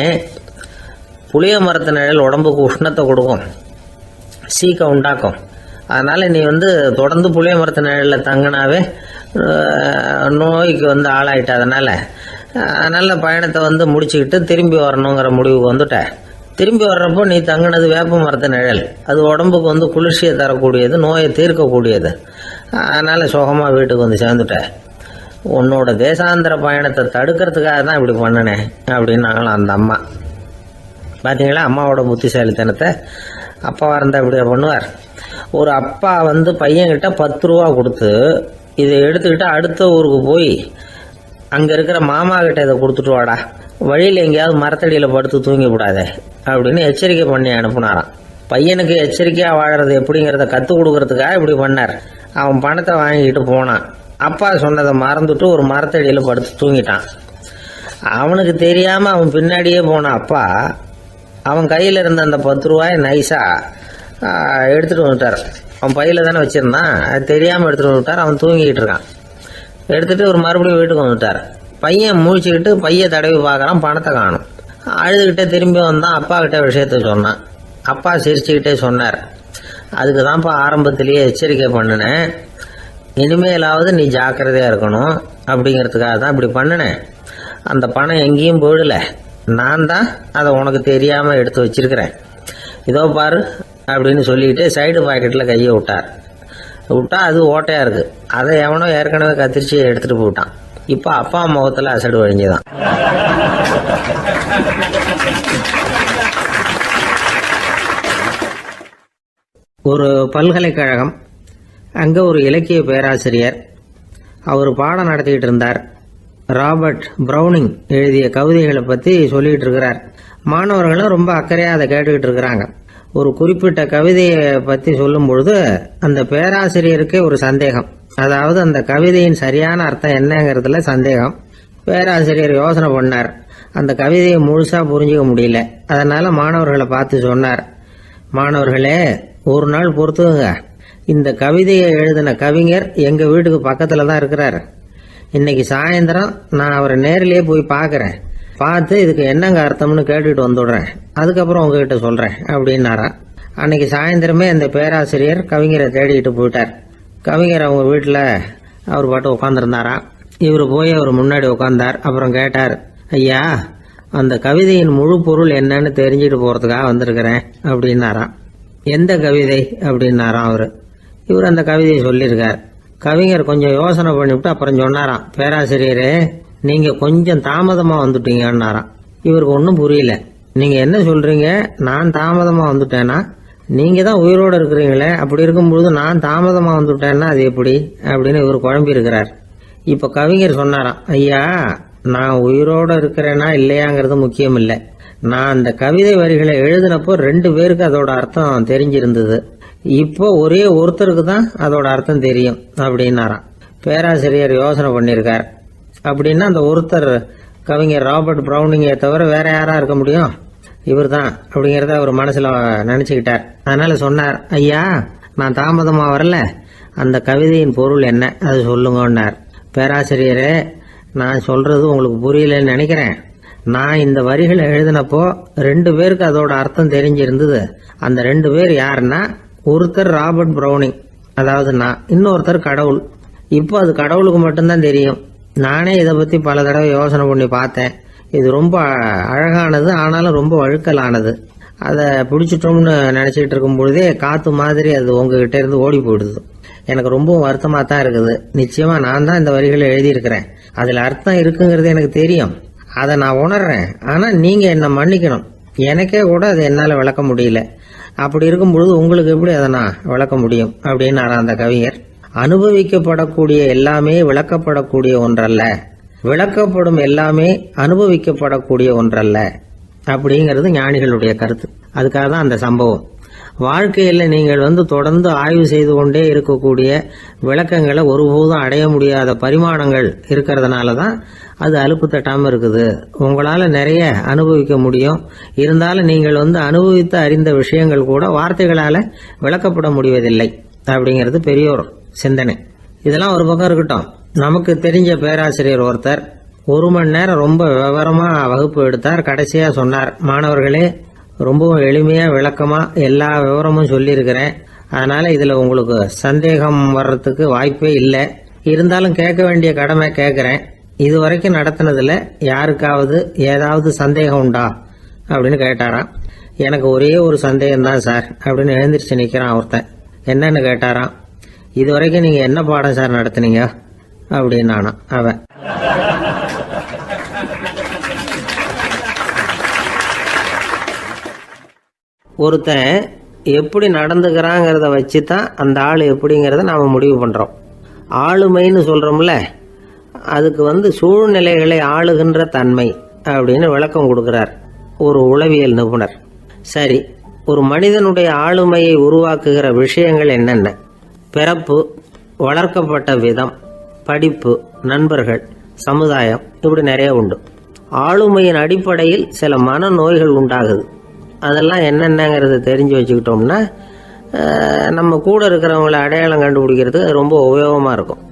புளிய மரத்து நிழல் உடம்புக்கு உஷ்ணத்தை கொடுக்கும், சீக்கம் உண்டாக்கும். அதனால் நீ தொடர்ந்து புளிய மரத்து நிழலில் தங்கினாவே நோய்க்கு ஆளாயிட்ட. அதனால் பயணத்தை முடிச்சுக்கிட்டு திரும்பி வரணுங்கிற முடிவுக்கு வந்துட்ட. திரும்பி வர்றப்போ நீ தங்கினது வேப்ப மரத்து நிழல். அது உடம்புக்கு குளிர்ச்சியை தரக்கூடியது, நோயை தீர்க்கக்கூடியது. அதனால் சுகமாக வீட்டுக்கு சேர்ந்துட்ட. உன்னோட தேசாந்திர பயணத்தை தடுக்கிறதுக்காக தான் இப்படி பண்ணினேன் அப்படின்னாங்களாம் அந்த அம்மா. பார்த்தீங்களா அம்மாவோட புத்திசாலித்தனத்தை? அப்பாவாக இருந்தால் இப்படியா பண்ணுவார்? ஒரு அப்பா பையன்கிட்ட 10 ரூபா கொடுத்து இதை எடுத்துக்கிட்டு அடுத்த ஊருக்கு போய் அங்கே இருக்கிற மாமா கிட்ட இதை கொடுத்துட்டு வாடா, வழியில் எங்கேயாவது மரத்தடியில் படுத்து தூங்கி விடாதே அப்படின்னு எச்சரிக்கை பண்ணி அனுப்புனாராம். பையனுக்கு எச்சரிக்கையாக வாழறது எப்படிங்கிறத கற்றுக் கொடுக்கறதுக்காக இப்படி பண்ணார். அவன் பணத்தை வாங்கிட்டு போனான். அப்பா சொன்னதை மறந்துட்டு ஒரு மரத்தடியில் படுத்து தூங்கிட்டான். அவனுக்கு தெரியாமல் அவன் பின்னாடியே போன அப்பா அவன் கையில் இருந்த அந்த 10 ரூபாயை நைஸாக எடுத்துகிட்டு வந்துட்டார். அவன் பையில் தானே வச்சுருந்தான், அது தெரியாமல் எடுத்துகிட்டு வந்துட்டார். அவன் தூங்கிக்கிட்டு இருக்கான். எடுத்துகிட்டு ஒரு மறுபடியும் வீட்டுக்கு வந்துட்டார். பையன் முழிச்சுக்கிட்டு பையை தடவி பார்க்குறான், பணத்தை காணும். அழுதுகிட்டே திரும்பி வந்தான். அப்பா கிட்ட விஷயத்த சொன்னான். அப்பா சிரிச்சுக்கிட்டே சொன்னார், அதுக்கு தான்ப்பா ஆரம்பத்திலேயே எச்சரிக்கை பண்ணினேன், இனிமேலாவது நீ ஜாக்கிரதையாக இருக்கணும் அப்படிங்கிறதுக்காக தான் இப்படி பண்ணினேன். அந்த பணம் எங்கேயும் போயிடல, நான் தான் அதை உனக்கு தெரியாமல் எடுத்து வச்சிருக்கிறேன். இதோ பாரு அப்படின்னு சொல்லிட்டு சைடு பாக்கெட்டில் கையை விட்டா அது ஓட்டையாக இருக்குது. அதை எவனோ ஏற்கனவே கத்திரிச்சு எடுத்துகிட்டு போயிட்டான். இப்போ அப்பா முகத்தில் அசடு வழிஞ்சுதான். ஒரு பல்கலைக்கழகம், அங்கே ஒரு இலக்கிய பேராசிரியர், அவர் பாடம் நடத்திக்கிட்டு இருந்தார். ராபர்ட் ப்ரௌனிங் எழுதிய கவிதைகளை பற்றி சொல்லிகிட்டு இருக்கிறார். மாணவர்களும் ரொம்ப அக்கறையாக அதை கேட்டுக்கிட்டு இருக்கிறாங்க. ஒரு குறிப்பிட்ட கவிதையை பற்றி சொல்லும் பொழுது அந்த பேராசிரியருக்கே ஒரு சந்தேகம். அதாவது அந்த கவிதையின் சரியான அர்த்தம் என்னங்கிறதுல சந்தேகம். பேராசிரியர் யோசனை பண்ணார். அந்த கவிதையை முழுசாக புரிஞ்சிக்க முடியல. அதனால் மாணவர்களை பார்த்து சொன்னார், மாணவர்களே, ஒரு நாள் பொறுத்துங்க, இந்த கவிதையை எழுதின கவிஞர் எங்கள் வீட்டுக்கு பக்கத்தில் தான் இருக்கிறார். இன்னைக்கு சாயந்தரம் நான் அவரை நேரிலேயே போய் பார்க்குறேன். பார்த்து இதுக்கு என்னங்க அர்த்தம்னு கேட்டுட்டு வந்துடுறேன். அதுக்கப்புறம் உங்ககிட்ட சொல்கிறேன் அப்படின்னாராம். அன்னைக்கு சாயந்தரமே அந்த பேராசிரியர் கவிஞரை தேடிக்கிட்டு போயிட்டார். கவிஞர் அவங்க வீட்டில் அவர் பாட்டு உட்காந்துருந்தாராம். இவர் போய் அவர் முன்னாடி உட்காந்தார். அப்புறம் கேட்டார், ஐயா, அந்த கவிதையின் முழு பொருள் என்னன்னு தெரிஞ்சுட்டு போகிறதுக்காக வந்திருக்கிறேன் அப்படின்னாராம். எந்த கவிதை அப்படின்னாராம் அவர். இவர் அந்த கவிதையை சொல்லியிருக்கார். கவிஞர் கொஞ்சம் யோசனை பண்ணிவிட்டு அப்புறம் சொன்னாராம், பேராசிரியரே நீங்க கொஞ்சம் தாமதமா வந்துட்டீங்கன்னாராம். இவருக்கு ஒன்றும் புரியல. நீங்க என்ன சொல்றீங்க? நான் தாமதமா வந்துட்டேன்னா? நீங்க தான் உயிரோடு இருக்கிறீங்களே, அப்படி இருக்கும்பொழுது நான் தாமதமா வந்துட்டேன்னா அது எப்படி அப்படின்னு இவர் குழம்பி இருக்கிறார். இப்ப கவிஞர் சொன்னாராம், ஐயா நான் உயிரோடு இருக்கிறேனா இல்லையாங்கிறது முக்கியம் இல்லை. நான் அந்த கவிதை வரிகளை எழுதினப்போ 2 பேருக்கு அதோட அர்த்தம் தெரிஞ்சிருந்தது. இப்போ ஒரே ஒருத்தருக்கு தான் அதோட அர்த்தம் தெரியும் அப்படின்னாராம். பேராசிரியர் யோசனை பண்ணியிருக்கார். அப்படின்னா அந்த ஒருத்தர் கவிஞர் ராபர்ட் பிரவுனிங்கை தவிர வேற யாரா இருக்க முடியும்? இவர் தான் அப்படிங்கிறத அவர் மனசுல நினைச்சுக்கிட்டார். அதனால சொன்னார், ஐயா நான் தாமதமா வரல, அந்த கவிதையின் பொருள் என்ன அது சொல்லுங்கன்னார். பேராசிரியரே நான் சொல்றது உங்களுக்கு புரியலன்னு நினைக்கிறேன். நான் இந்த வரிகளை எழுதினப்போ 2 பேருக்கு அதோட அர்த்தம் தெரிஞ்சிருந்தது. அந்த 2 பேர் யாருன்னா, ஒருத்தர் ராபர்ட் பிரவுனிங், அதாவது நான், இன்னொருத்தர் கடவுள். இப்போ அது கடவுளுக்கு மட்டும்தான் தெரியும். நானே இதை பத்தி பல தடவை யோசனை பண்ணி பார்த்தேன். இது ரொம்ப அழகானது, ஆனாலும் ரொம்ப வழுக்கலானது. அதை பிடிச்சிட்டோம்னு நினைச்சிட்டு இருக்கும் பொழுதே காத்து மாதிரி அது உங்ககிட்ட இருந்து ஓடி போயிடுது. எனக்கு ரொம்பவும் வருத்தமா தான் இருக்குது. நிச்சயமா நான் தான் இந்த வரிகளை எழுதியிருக்கிறேன். அதுல அர்த்தம் இருக்குங்கிறது எனக்கு தெரியும், அதை நான் உணர்றேன். ஆனா நீங்க என்ன மன்னிக்கணும், எனக்கே கூட அதை என்னால விளக்க முடியல. அப்படி இருக்கும் பொழுது உங்களுக்கு எப்படி அதை நான் விளக்க முடியும் அப்படின்னு அந்த கவிஞர். அனுபவிக்கப்படக்கூடிய எல்லாமே விளக்கப்படக்கூடிய ஒன்றல்ல, விளக்கப்படும் எல்லாமே அனுபவிக்கப்படக்கூடிய ஒன்றல்ல அப்படிங்கிறது ஞானிகளுடைய கருத்து. அதுக்காக தான் அந்த சம்பவம். வாழ்க்கையில் நீங்கள் தொடர்ந்து ஆய்வு செய்து கொண்டே இருக்கக்கூடிய விளக்கங்களை ஒருபோதும் அடைய முடியாத பரிமாணங்கள் இருக்கிறதுனால தான் அது அலுப்பு தட்டாமல் இருக்குது. உங்களால் நிறைய அனுபவிக்க முடியும், இருந்தாலும் நீங்கள் அனுபவித்து அறிந்த விஷயங்கள் கூட வார்த்தைகளால் விளக்கப்பட முடிவதில்லை அப்படிங்கிறது பெரியோர் சிந்தனை. இதெல்லாம் ஒரு பக்கம் இருக்கட்டும். நமக்கு தெரிஞ்ச பேராசிரியர் ஒருத்தர் 1 மணி நேரம் ரொம்ப விவரமா வகுப்பு எடுத்தார். கடைசியா சொன்னார், மாணவர்களே ரொம்பவும் எளிமையா விளக்கமா எல்லா விவரமும் சொல்லியிருக்கிறேன். அதனால இதுல உங்களுக்கு சந்தேகம் வர்றதுக்கு வாய்ப்பே இல்லை. இருந்தாலும் கேட்க வேண்டிய கடமை கேட்கிறேன். இது வரைக்கும் நடத்தினதுல யாருக்காவது ஏதாவது சந்தேகம் உண்டா அப்படின்னு கேட்டாராம். எனக்கு ஒரே ஒரு சந்தேகம் தான் சார் அப்படின்னு எழுந்திரிச்சு நிக்கிறான் ஒருத்தன். என்னன்னு கேட்டாராம். இது வரைக்கும் நீங்க என்ன பாடம் சார் நடத்துனீங்க அப்படின்னானா அவன். ஒருத்தன் எப்படி நடந்துக்கிறாங்கிறத வச்சு தான் அந்த ஆள் எப்படிங்கிறத நாம முடிவு பண்றோம். ஆளுமைன்னு சொல்றோம்ல, அதுக்கு சூழ்நிலைகளை ஆளுகின்ற தன்மை அப்படின்னு விளக்கம் கொடுக்கிறார் ஒரு உளவியல் நிபுணர். சரி, ஒரு மனிதனுடைய ஆளுமையை உருவாக்குகிற விஷயங்கள் என்னென்ன? பிறப்பு, வளர்க்கப்பட்ட விதம், படிப்பு, நண்பர்கள், சமுதாயம், இப்படி நிறைய உண்டு. ஆளுமையின் அடிப்படையில் சில மனநோய்கள் உண்டாகுது. அதெல்லாம் என்னென்னங்கிறத தெரிஞ்சு வச்சுக்கிட்டோம்னா நம்ம கூட இருக்கிறவங்கள அடையாளம் கண்டுபிடிக்கிறதுக்கு ரொம்ப உபயோகமாக இருக்கும்.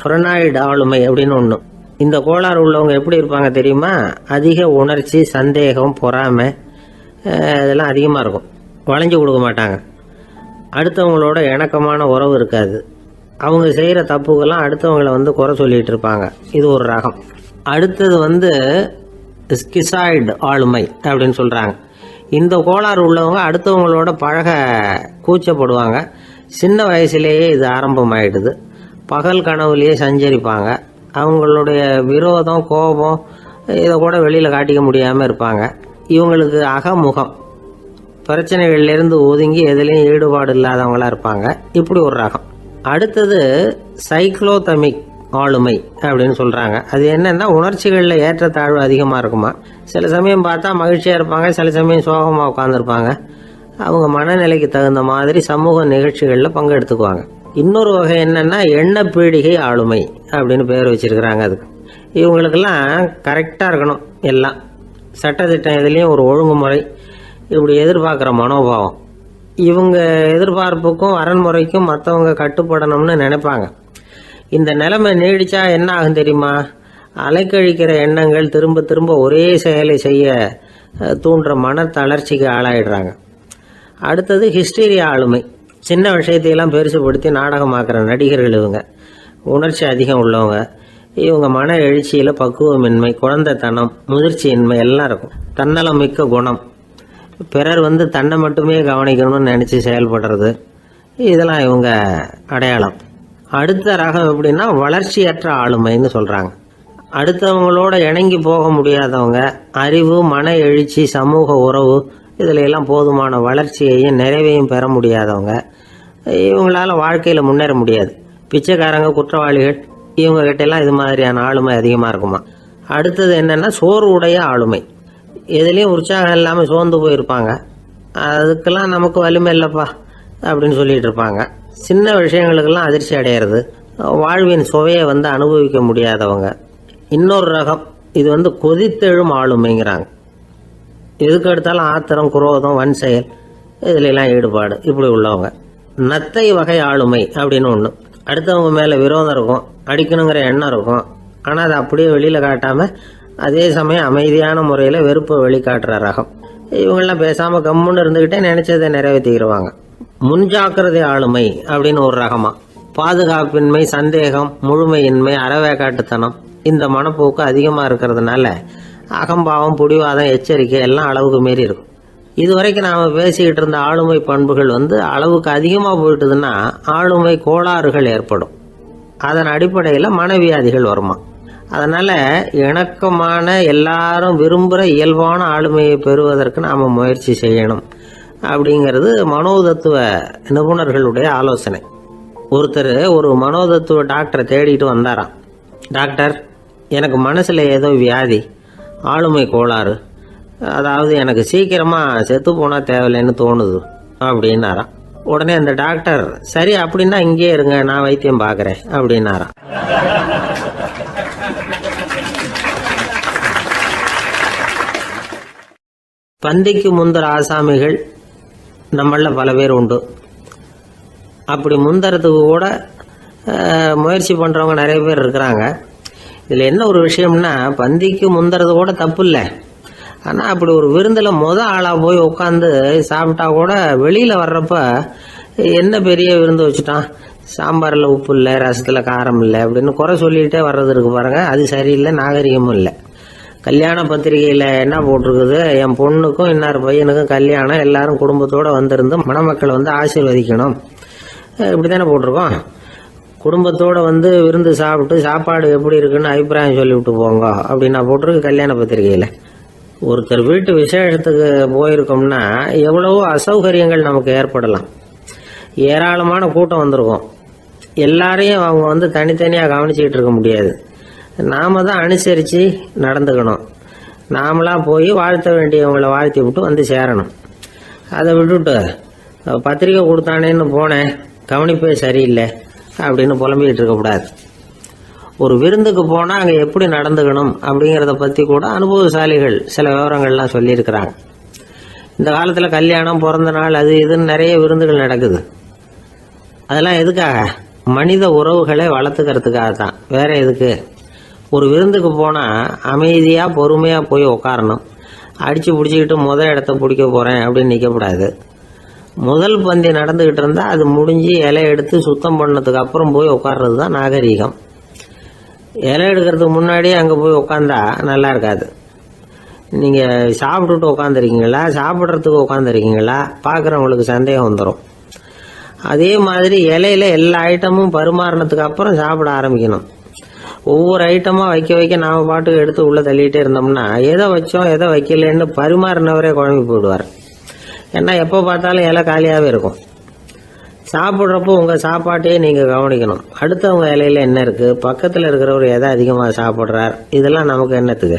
ஃப்ரெனாய்டு ஆளுமை அப்படின்னு ஒன்று. இந்த கோளாறு உள்ளவங்க எப்படி இருப்பாங்க தெரியுமா? அதிக உணர்ச்சி, சந்தேகம், பொறாமை இதெல்லாம் அதிகமாக இருக்கும். வளைஞ்சு கொடுக்க மாட்டாங்க. அடுத்தவங்களோட இணக்கமான உறவு இருக்காது. அவங்க செய்கிற தப்புக்கெல்லாம் அடுத்தவங்களை குறை சொல்லிட்டு இருப்பாங்க. இது ஒரு ரகம். அடுத்தது ஸ்கிசாய்டு ஆளுமை அப்படின்னு சொல்கிறாங்க. இந்த கோளாறு உள்ளவங்க அடுத்தவங்களோட பழக கூச்சப்படுவாங்க. சின்ன வயசுலேயே இது ஆரம்பமாயிடுது. பகல் கனவுலேயே சஞ்சரிப்பாங்க. அவங்களுடைய விரோதம், கோபம் இதை கூட வெளியில் காட்டிக்க முடியாமல் இருப்பாங்க. இவங்களுக்கு அகமுகம், பிரச்சனைகள்லேருந்து ஒதுங்கி எதுலேயும் ஈடுபாடு இல்லாதவங்களா இருப்பாங்க. இப்படி ஒரு ரகம். அடுத்தது சைக்ளோதமிக் ஆளுமை அப்படின்னு சொல்றாங்க. அது என்னன்னா, உணர்ச்சிகளில் ஏற்றத்தாழ்வு அதிகமாக இருக்குமா. சில சமயம் பார்த்தா மகிழ்ச்சியாக இருப்பாங்க, சில சமயம் சோகமாக உட்காந்துருப்பாங்க. அவங்க மனநிலைக்கு தகுந்த மாதிரி சமூக நிகழ்ச்சிகளில் பங்கெடுத்துக்குவாங்க. இன்னொரு வகை என்னன்னா, எண்ண பீடிகை ஆளுமை அப்படின்னு பேர் வச்சிருக்கிறாங்க. அதுக்கு இவங்களுக்கெல்லாம் கரெக்டாக இருக்கணும், எல்லாம் சட்டத்திட்டம், இதுலேயும் ஒரு ஒழுங்குமுறை, இப்படி எதிர்பார்க்குற மனோபாவம். இவங்க எதிர்பார்ப்புக்கும் அரண்முறைக்கும் மற்றவங்க கட்டுப்படணும்னு நினைப்பாங்க. இந்த நிலைமை நீடிச்சா என்ன ஆகும் தெரியுமா? அலைக்கழிக்கிற எண்ணங்கள் திரும்ப திரும்ப ஒரே செயலை செய்ய தூண்டுற மன தளர்ச்சிக்கு ஆளாயிடுறாங்க. அடுத்தது ஹிஸ்டீரியா ஆளுமை. சின்ன விஷயத்தையெல்லாம் பெருசுபடுத்தி நாடகமாக்குற நடிகர்கள் இவங்க. உணர்ச்சி அதிகம் உள்ளவங்க. இவங்க மன எழுச்சியில் பக்குவமின்மை, குழந்தைத்தனம், முதிர்ச்சியின்மை எல்லாம் இருக்கும். தன்னலம் மிக்க குணம். பிறர் தன்னை மட்டுமே கவனிக்கணும்னு நினச்சி செயல்படுறது, இதெல்லாம் இவங்க அடையாளம். அடுத்த ரகம் எப்படின்னா வளர்ச்சியற்ற ஆளுமைன்னு சொல்றாங்க. அடுத்தவங்களோட இணங்கி போக முடியாதவங்க, அறிவு, மன எழுச்சி, சமூக உறவு இதுல எல்லாம் போதுமான வளர்ச்சியையும் நிறைவையும் பெற முடியாதவங்க, இவங்களால வாழ்க்கையில முன்னேற முடியாது. பிச்சைக்காரங்க, குற்றவாளிகள், இவங்க கிட்ட எல்லாம் இது மாதிரியான ஆளுமை அதிகமா இருக்குமா. அடுத்தது என்னன்னா சோர்வுடைய ஆளுமை. எதுலேயும் உற்சாகம் இல்லாமல் சோர்ந்து போயிருப்பாங்க. அதுக்கெல்லாம் நமக்கு வலிமை இல்லைப்பா அப்படின்னு சொல்லிட்டு இருப்பாங்க. சின்ன விஷயங்களுக்கெல்லாம் அதிர்ச்சி அடையிறது, வாழ்வின் சுவையை அனுபவிக்க முடியாதவங்க. இன்னொரு ரகம், இது கொதித்தெழும் ஆளுமைங்கிறாங்க. எதுக்கு எடுத்தாலும் ஆத்திரம், குரோதம், வன் செயல் இதுல எல்லாம் ஈடுபாடு, இப்படி உள்ளவங்க. நத்தை வகை ஆளுமை அப்படின்னு ஒன்று. அடுத்தவங்க மேல விரோதம் இருக்கும், அடிக்கணுங்கிற எண்ணம் இருக்கும். ஆனால் அதை அப்படியே வெளியில காட்டாம அதே சமயம் அமைதியான முறையில் வெறுப்பை வெளிக்காட்டுற ரகம். இவங்கெல்லாம் பேசாம கம்முன்னு இருந்துகிட்டே நினைச்சதை நிறைவேற்றிக்கிடுவாங்க. முன்ஜாக்கிரதை ஆளுமை அப்படின்னு ஒரு ரகமா. பாதுகாப்பின்மை, சந்தேகம், முழுமையின்மை, அறவேக்காட்டுத்தனம் இந்த மனப்போக்கு அதிகமாக இருக்கிறதுனால அகம்பாவம், புடிவாதம், எச்சரிக்கை எல்லாம் அளவுக்கு மீறி இருக்கும். இதுவரைக்கும் நாம் பேசிக்கிட்டு இருந்த ஆளுமை பண்புகள் அளவுக்கு அதிகமாக போயிட்டுதுன்னா ஆளுமை கோளாறுகள் ஏற்படும். அதன் அடிப்படையில் மனவியாதிகள் வருமா. அதனால இணக்கமான, எல்லாரும் விரும்புகிற இயல்பான ஆளுமையை பெறுவதற்கு நாம் முயற்சி செய்யணும் அப்படிங்கிறது மனோதத்துவ நிபுணர்களுடைய ஆலோசனை. ஒருத்தர் ஒரு மனோதத்துவ டாக்டரை தேடிட்டு வந்தாராம். டாக்டர், எனக்கு மனசில் ஏதோ வியாதி, ஆளுமை கோளாறு, அதாவது எனக்கு சீக்கிரமாக செத்து போனால் தேவையில்லைன்னு தோணுது அப்படின்னாராம். உடனே அந்த டாக்டர், சரி அப்படின்னா இங்கே இருங்க, நான் வைத்தியம் பார்க்குறேன் அப்படின்னாராம். பந்திக்கு முந்தர ஆசாமிகள் நம்மள பல பேர் உண்டு. அப்படி முந்தறதுக்கு கூட முயற்சி பண்ணுறவங்க நிறைய பேர் இருக்கிறாங்க. இதில் என்ன ஒரு விஷயம்னா, பந்திக்கு முந்தறது கூட தப்பு இல்லை. ஆனால் அப்படி ஒரு விருந்தில் ஆளாக போய் உட்காந்து சாப்பிட்டா கூட வெளியில் வர்றப்ப என்ன பெரிய விருந்து வச்சுட்டான், சாம்பாரில் உப்பு இல்லை, ரசத்தில் காரம் இல்லை அப்படின்னு குறை சொல்லிகிட்டே வர்றது இருக்கு பாருங்க, அது சரியில்லை, நாகரிகமும் இல்லை. கல்யாண பத்திரிகையில் என்ன போட்டிருக்குது, என் பொண்ணுக்கும் இன்னார் பையனுக்கும் கல்யாணம், எல்லாரும் குடும்பத்தோடு வந்திருந்து மணமக்கள் ஆசீர்வதிக்கணும், இப்படி தானே போட்டிருக்கோம். குடும்பத்தோடு விருந்து சாப்பிட்டு சாப்பாடு எப்படி இருக்குன்னு அபிப்பிராயம் சொல்லிவிட்டு போங்க அப்படின்னா போட்டிருக்கு கல்யாண பத்திரிகையில். ஒருத்தர் வீட்டு விசேஷத்துக்கு போயிருக்கோம்னா எவ்வளவோ அசௌகரியங்கள் நமக்கு ஏற்படலாம். ஏராளமான கூட்டம் வந்திருக்கும். எல்லாரையும் அவங்க தனித்தனியாக கவனிச்சுக்கிட்டு இருக்க முடியாது. நாம தான் அனுசரித்து நடந்துக்கணும். நாமளா போய் வாழ்த்த வேண்டியவங்களை வாழ்த்தி விட்டு சேரணும். அதை விட்டுட்டு பத்திரிக்கை கொடுத்தானேன்னு போனேன், கவனிப்பே சரியில்லை அப்படின்னு புலம்பிக்கிட்டு இருக்கக்கூடாது. ஒரு விருந்துக்கு போனால் அங்கே எப்படி நடந்துக்கணும் அப்படிங்கிறத பற்றி கூட அனுபவசாலிகள் சில விவரங்கள்லாம் சொல்லியிருக்கிறாங்க. இந்த காலத்தில் கல்யாணம், பிறந்த நாள், அது இதுன்னு நிறைய விருந்துகள் நடக்குது. அதெல்லாம் எதுக்காக? மனித உறவுகளை வளர்த்துக்கிறதுக்காக தான், வேற எதுக்கு? ஒரு விருந்துக்கு போனால் அமைதியாக பொறுமையாக போய் உட்காரணும். அடித்து பிடிச்சிக்கிட்டு முதல் இடத்த பிடிக்க போகிறேன் அப்படின்னு நிற்கக்கூடாது. முதல் பந்தி நடந்துக்கிட்டு இருந்தால் அது முடிஞ்சு இலை எடுத்து சுத்தம் பண்ணதுக்கு அப்புறம் போய் உட்கார்றது தான் நாகரீகம். இலை எடுக்கிறதுக்கு முன்னாடியே அங்கே போய் உட்காந்தா நல்லா இருக்காது. நீங்கள் சாப்பிட்டுட்டு உட்காந்துருக்கீங்களா, சாப்பிட்றதுக்கு உட்காந்துருக்கீங்களா, பார்க்குறவங்களுக்கு சந்தேகம் வந்துடும். அதே மாதிரி இலையில எல்லா ஐட்டமும் பரிமாறினதுக்கு அப்புறம் சாப்பிட ஆரம்பிக்கணும். ஒவ்வொரு ஐட்டமாக வைக்க வைக்க நாம் பாட்டுக்கு எடுத்து உள்ளே தள்ளிகிட்டே இருந்தோம்னா எதை வச்சோம் எதை வைக்கலன்னு பரிமாறினவரே குழம்பி போயிடுவார். ஏன்னா எப்போ பார்த்தாலும் இலை காலியாகவே இருக்கும். சாப்பிட்றப்போ உங்கள் சாப்பாட்டையே நீங்கள் கவனிக்கணும். அடுத்தவங்க இலையில என்ன இருக்குது, பக்கத்தில் இருக்கிறவர் எதை அதிகமாக சாப்பிட்றார், இதெல்லாம் நமக்கு என்னத்துக்கு?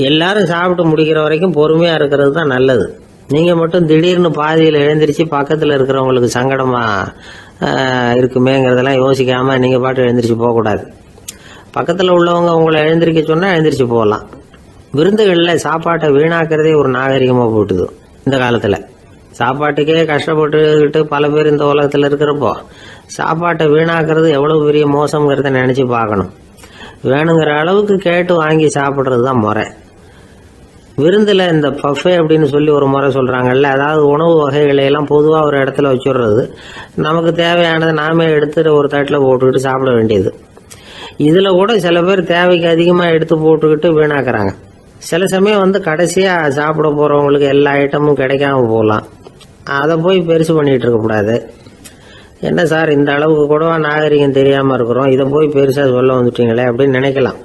எல்லாரும் சாப்பிட்டு முடிக்கிற வரைக்கும் பொறுமையாக இருக்கிறது தான் நல்லது. நீங்கள் மட்டும் திடீர்னு பாதியில் எழுந்திரிச்சு பக்கத்தில் இருக்கிறவங்களுக்கு சங்கடமாக இருக்குமேங்கிறதெல்லாம் யோசிக்காமல் நீங்கள் பாட்டு எழுந்திரிச்சு போகக்கூடாது. பக்கத்தில் உள்ளவங்க உங்களை எழுந்திரிக்க சொன்னால் எழுந்திரிச்சு போகலாம். விருந்துகளில் சாப்பாட்டை வீணாக்கிறதே ஒரு நாகரிகமாக போட்டுது இந்த காலத்தில். சாப்பாட்டுக்கே கஷ்டப்பட்டுக்கிட்டு பல பேர் இந்த உலகத்தில் இருக்கிறப்போ சாப்பாட்டை வீணாக்கிறது எவ்வளோ பெரிய மோசங்கிறத நினச்சி பார்க்கணும். வேணுங்கிற அளவுக்கு கேட்டு வாங்கி சாப்பிட்றது தான் முறை. விருந்தில் இந்த பஃபே அப்படின்னு சொல்லி ஒரு முறை சொல்கிறாங்கல்ல, அதாவது உணவு வகைகளையெல்லாம் பொதுவாக ஒரு இடத்துல வச்சுடுறது, நமக்கு தேவையானதை நாமே எடுத்துட்டு ஒரு தட்டில் போட்டுக்கிட்டு சாப்பிட வேண்டியது. இதில் கூட சில பேர் தேவைக்கு அதிகமாக எடுத்து போட்டுக்கிட்டு வீணாக்குறாங்க. சில சமயம் கடைசியாக சாப்பிட போகிறவங்களுக்கு எல்லா ஐட்டமும் கிடைக்காம போகலாம். அதை போய் பெருசு பண்ணிகிட்டு இருக்கக்கூடாது. என்ன சார் இந்த அளவுக்கு கூடவா நாகரிகம் தெரியாமல் இருக்கிறோம், இதை போய் பெருசாக சொல்ல வந்துட்டீங்களே அப்படின்னு நினைக்கலாம்.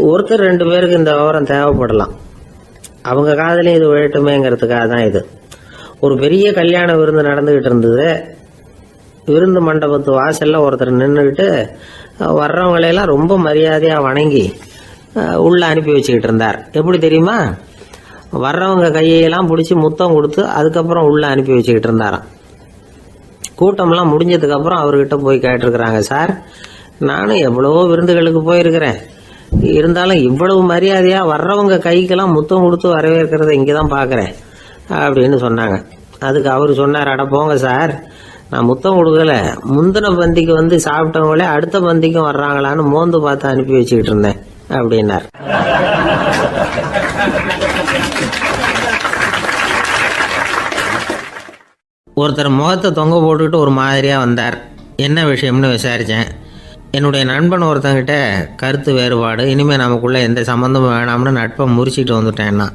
ஒருத்தர் 2 பேருக்கு இந்த விவரம் தேவைப்படலாம். அவங்க காதலையும் இது விழட்டுமேங்கிறதுக்காக தான் இது. ஒரு பெரிய கல்யாண விருந்து நடந்துக்கிட்டு இருந்தது. விருந்து மண்டபத்து வாசலில் ஒருத்தர் நின்றுக்கிட்டு வர்றவங்களையெல்லாம் ரொம்ப மரியாதையாக வணங்கி உள்ளே அனுப்பி வச்சுக்கிட்டு இருந்தார். எப்படி தெரியுமா? வர்றவங்க கையெல்லாம் பிடிச்சி முத்தம் கொடுத்து அதுக்கப்புறம் உள்ளே அனுப்பி வச்சுக்கிட்டு இருந்தாராம். கூட்டம்லாம் முடிஞ்சதுக்கப்புறம் அவர்கிட்ட போய் கேட்டிருக்கிறாங்க, சார் நானும் எவ்வளவோ விருந்துகளுக்கு போயிருக்கிறேன், இருந்தாலும் இவ்வளவு மரியாதையாக வர்றவங்க கைக்கெல்லாம் முத்தம் கொடுத்து வரவேற்கிறத இங்கே தான் பார்க்குறேன் அப்படின்னு சொன்னாங்க. அதுக்கு அவர் சொன்னார், அட போங்க சார், நான் முத்தம் கொடுக்கல, முந்தின பந்திக்கு வந்து சாப்பிட்டவங்களே அடுத்த பந்திக்கும் வர்றாங்களான்னு மோந்து பார்த்து அனுப்பி வச்சுக்கிட்டு இருந்தேன் அப்படின்னார். ஒருத்தர் முகத்தை தொங்க போட்டுக்கிட்டு ஒரு மாதிரியாக வந்தார். என்ன விஷயம்னு விசாரித்தேன். என்னுடைய நண்பன் ஒருத்தங்கிட்ட கருத்து வேறுபாடு, இனிமேல் நமக்குள்ளே எந்த சம்மந்தமும் வேணாம்னு நட்பை முறிச்சிட்டு வந்துட்டேன்னா.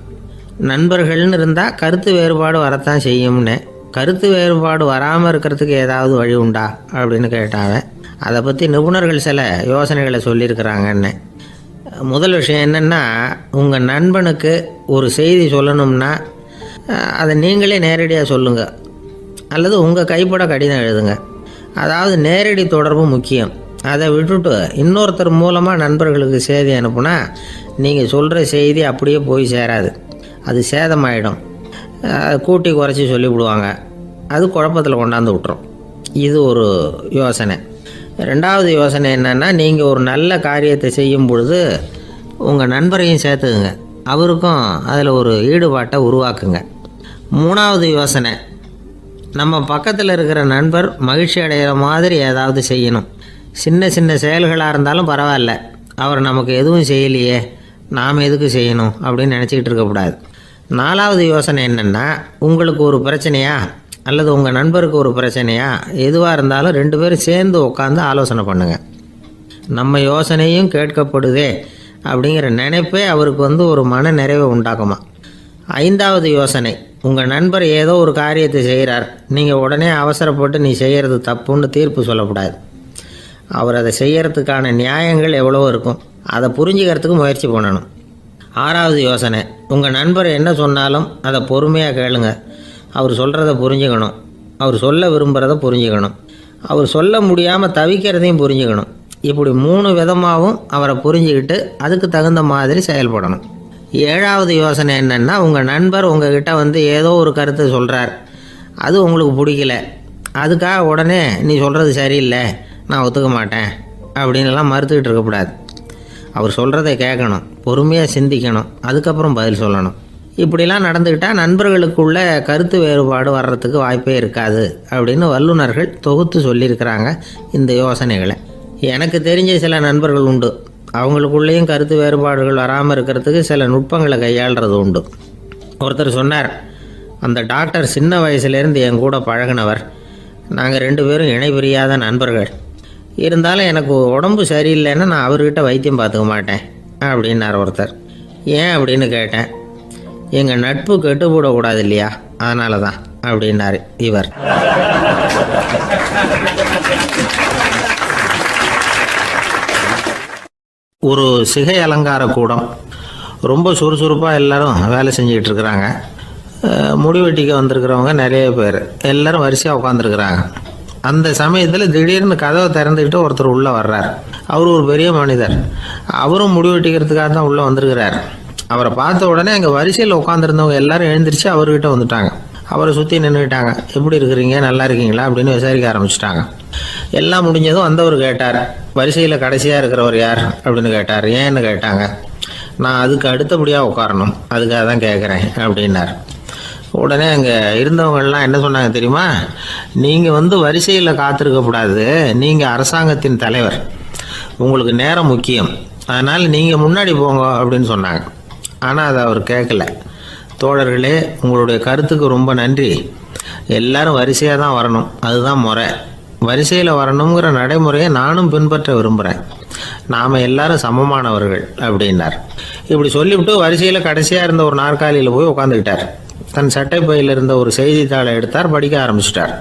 நண்பர்கள்னு இருந்தால் கருத்து வேறுபாடு வரத்தான் செய்யும்னு. கருத்து வேறுபாடு வராமல் இருக்கிறதுக்கு ஏதாவது வழி உண்டா அப்படின்னு கேட்டாங்க. அதை பற்றி நிபுணர்கள் சில யோசனைகளை சொல்லியிருக்கிறாங்கன்னு. முதல் விஷயம் என்னென்னா, உங்கள் நண்பனுக்கு ஒரு செய்தி சொல்லணும்னா அதை நீங்களே நேரடியாக சொல்லுங்கள், அல்லது உங்கள் கைப்பட கடிதம் எழுதுங்க. அதாவது நேரடி தொடர்பு முக்கியம். அதை விட்டுட்டு இன்னொருத்தர் மூலமாக நண்பர்களுக்கு செய்தி அனுப்புனா நீங்கள் சொல்கிற செய்தி அப்படியே போய் சேராது, அது சேதமாயிடும். கூட்டி குறைச்சி சொல்லிவிடுவாங்க, அது குழப்பத்தில் கொண்டாந்து விட்டுரும். இது ஒரு யோசனை. 2வது யோசனை என்னென்னா, நீங்கள் ஒரு நல்ல காரியத்தை செய்யும் பொழுது உங்கள் நண்பரையும் சேர்த்துக்குங்க, அவருக்கும் அதில் ஒரு ஈடுபாட்டை உருவாக்குங்க. 3வது யோசனை, நம்ம பக்கத்தில் இருக்கிற நண்பர் மகிழ்ச்சி அடைகிற மாதிரி ஏதாவது செய்யணும். சின்ன சின்ன செயல்களாக இருந்தாலும் பரவாயில்ல, அவர் நமக்கு எதுவும் செய்யலையே, நாம் எதுக்கு செய்யணும் அப்படின்னு நினச்சிக்கிட்டு இருக்கக்கூடாது. 4வது யோசனை என்னென்னா, உங்களுக்கு ஒரு பிரச்சனையா அல்லது உங்கள் நண்பருக்கு ஒரு பிரச்சனையா எதுவாக இருந்தாலும் 2 பேரும் சேர்ந்து உட்காந்து ஆலோசனை பண்ணுங்கள். நம்ம யோசனையும் கேட்கப்படுதே அப்படிங்கிற நினைப்பே அவருக்கு வந்து ஒரு மன நிறைவை உண்டாக்குமா. 5வது யோசனை, உங்கள் நண்பர் ஏதோ ஒரு காரியத்தை செய்கிறார், நீங்கள் உடனே அவசரப்பட்டு நீ செய்கிறது தப்புன்னு தீர்ப்பு சொல்லக்கூடாது. அவர் அதை செய்கிறதுக்கான நியாயங்கள் எவ்வளோ இருக்கும், அதை புரிஞ்சுக்கிறதுக்கு முயற்சி பண்ணணும். 6வது யோசனை, உங்கள் நண்பர் என்ன சொன்னாலும் அதை பொறுமையாக கேளுங்க. அவர் சொல்கிறத புரிஞ்சுக்கணும், அவர் சொல்ல விரும்புகிறத புரிஞ்சுக்கணும், அவர் சொல்ல முடியாமல் தவிக்கிறதையும் புரிஞ்சுக்கணும். இப்படி 3 விதமாகவும் அவரை புரிஞ்சுக்கிட்டு அதுக்கு தகுந்த மாதிரி செயல்படணும். 7வது யோசனை என்னென்னா, உங்கள் நண்பர் உங்ககிட்ட வந்து ஏதோ ஒரு கருத்தை சொல்கிறார், அது உங்களுக்கு பிடிக்கல, அதுக்காக உடனே நீ சொல்கிறது சரியில்லை, நான் ஒத்துக்க மாட்டேன் அப்படின்லாம் மறுத்துக்கிட்டு இருக்கக்கூடாது. அவர் சொல்கிறத கேட்கணும், பொறுமையாக சிந்திக்கணும், அதுக்கப்புறம் பதில் சொல்லணும். இப்படிலாம் நடந்துக்கிட்டால் நண்பர்களுக்குள்ள கருத்து வேறுபாடு வர்றதுக்கு வாய்ப்பே இருக்காது அப்படின்னு வல்லுநர்கள் தொகுத்து சொல்லியிருக்கிறாங்க இந்த யோசனைகளை. எனக்கு தெரிஞ்ச சில நண்பர்கள் உண்டு, அவங்களுக்குள்ளேயும் கருத்து வேறுபாடுகள் வராமல் இருக்கிறதுக்கு சில நுட்பங்களை கையாளுறது உண்டு. ஒருத்தர் சொன்னார், அந்த டாக்டர் சின்ன வயசுலேருந்து என் கூட பழகினவர், நாங்கள் 2 பேரும் இணை பிரியாத நண்பர்கள், இருந்தாலும் எனக்கு உடம்பு சரியில்லைன்னா நான் அவர்கிட்ட வைத்தியம் பார்த்துக்க மாட்டேன் அப்படின்னார் ஒருத்தர். ஏன் அப்படின்னு கேட்டேன். எங்கள் நட்பு கெட்டுப்படக்கூடாது இல்லையா, அதனால தான் அப்படின்னார் இவர். ஒரு சிகை அலங்கார கூடம், ரொம்ப சுறுசுறுப்பாக எல்லாரும் வேலை செஞ்சுக்கிட்டு இருக்கிறாங்க. முடிவெட்டிக்க வந்திருக்கிறவங்க நிறைய பேர், எல்லாரும் வரிசையாக உட்காந்துருக்குறாங்க. அந்த சமயத்தில் திடீர்னு கதவை திறந்துக்கிட்டு ஒருத்தர் உள்ளே வர்றார். அவர் ஒரு பெரிய மனிதர், அவரும் முடிவெட்டிக்கிறதுக்காக தான் உள்ளே வந்திருக்கிறார். அவரை பார்த்த உடனே அங்கே வரிசையில் உட்காந்துருந்தவங்க எல்லாரும் எழுந்திரிச்சு அவர்கிட்ட வந்துட்டாங்க. அவரை சுற்றி நின்றுக்கிட்டாங்க. எப்படி இருக்கிறீங்க, நல்லா இருக்கீங்களா அப்படின்னு விசாரிக்க ஆரம்பிச்சிட்டாங்க. எல்லாம் முடிஞ்சதும் வந்தவர் கேட்டார், வரிசையில் கடைசியாக இருக்கிறவர் யார் அப்படின்னு கேட்டார். ஏன்னு கேட்டாங்க. நான் அதுக்கு அடுத்தபடியாக உட்காரணும், அதுக்காக தான் கேட்குறேன் அப்படின்னார். உடனே அங்கே இருந்தவங்கெல்லாம் என்ன சொன்னாங்க தெரியுமா, நீங்கள் வந்து வரிசையில் காத்திருக்கக்கூடாது, நீங்கள் அரசாங்கத்தின் தலைவர், உங்களுக்கு நேரம் முக்கியம், அதனால் நீங்கள் முன்னாடி போங்க அப்படின்னு சொன்னாங்க. ஆனால் அதை அவர் கேட்கல. தோழர்களே, உங்களுடைய கருத்துக்கு ரொம்ப நன்றி, எல்லாரும் வரிசையாக தான் வரணும், அதுதான் முறை, வரிசையில் வரணுங்கிற நடைமுறையை நானும் பின்பற்ற விரும்புகிறேன், நாம் எல்லாரும் சமமானவர்கள் அப்படின்னார். இப்படி சொல்லிவிட்டு வரிசையில் கடைசியாக இருந்த ஒரு நாற்காலியில் போய் உட்காந்துக்கிட்டார். தன் சட்டை பையில் இருந்த ஒரு செய்தித்தாளை எடுத்தார், படிக்க ஆரம்பிச்சிட்டார்.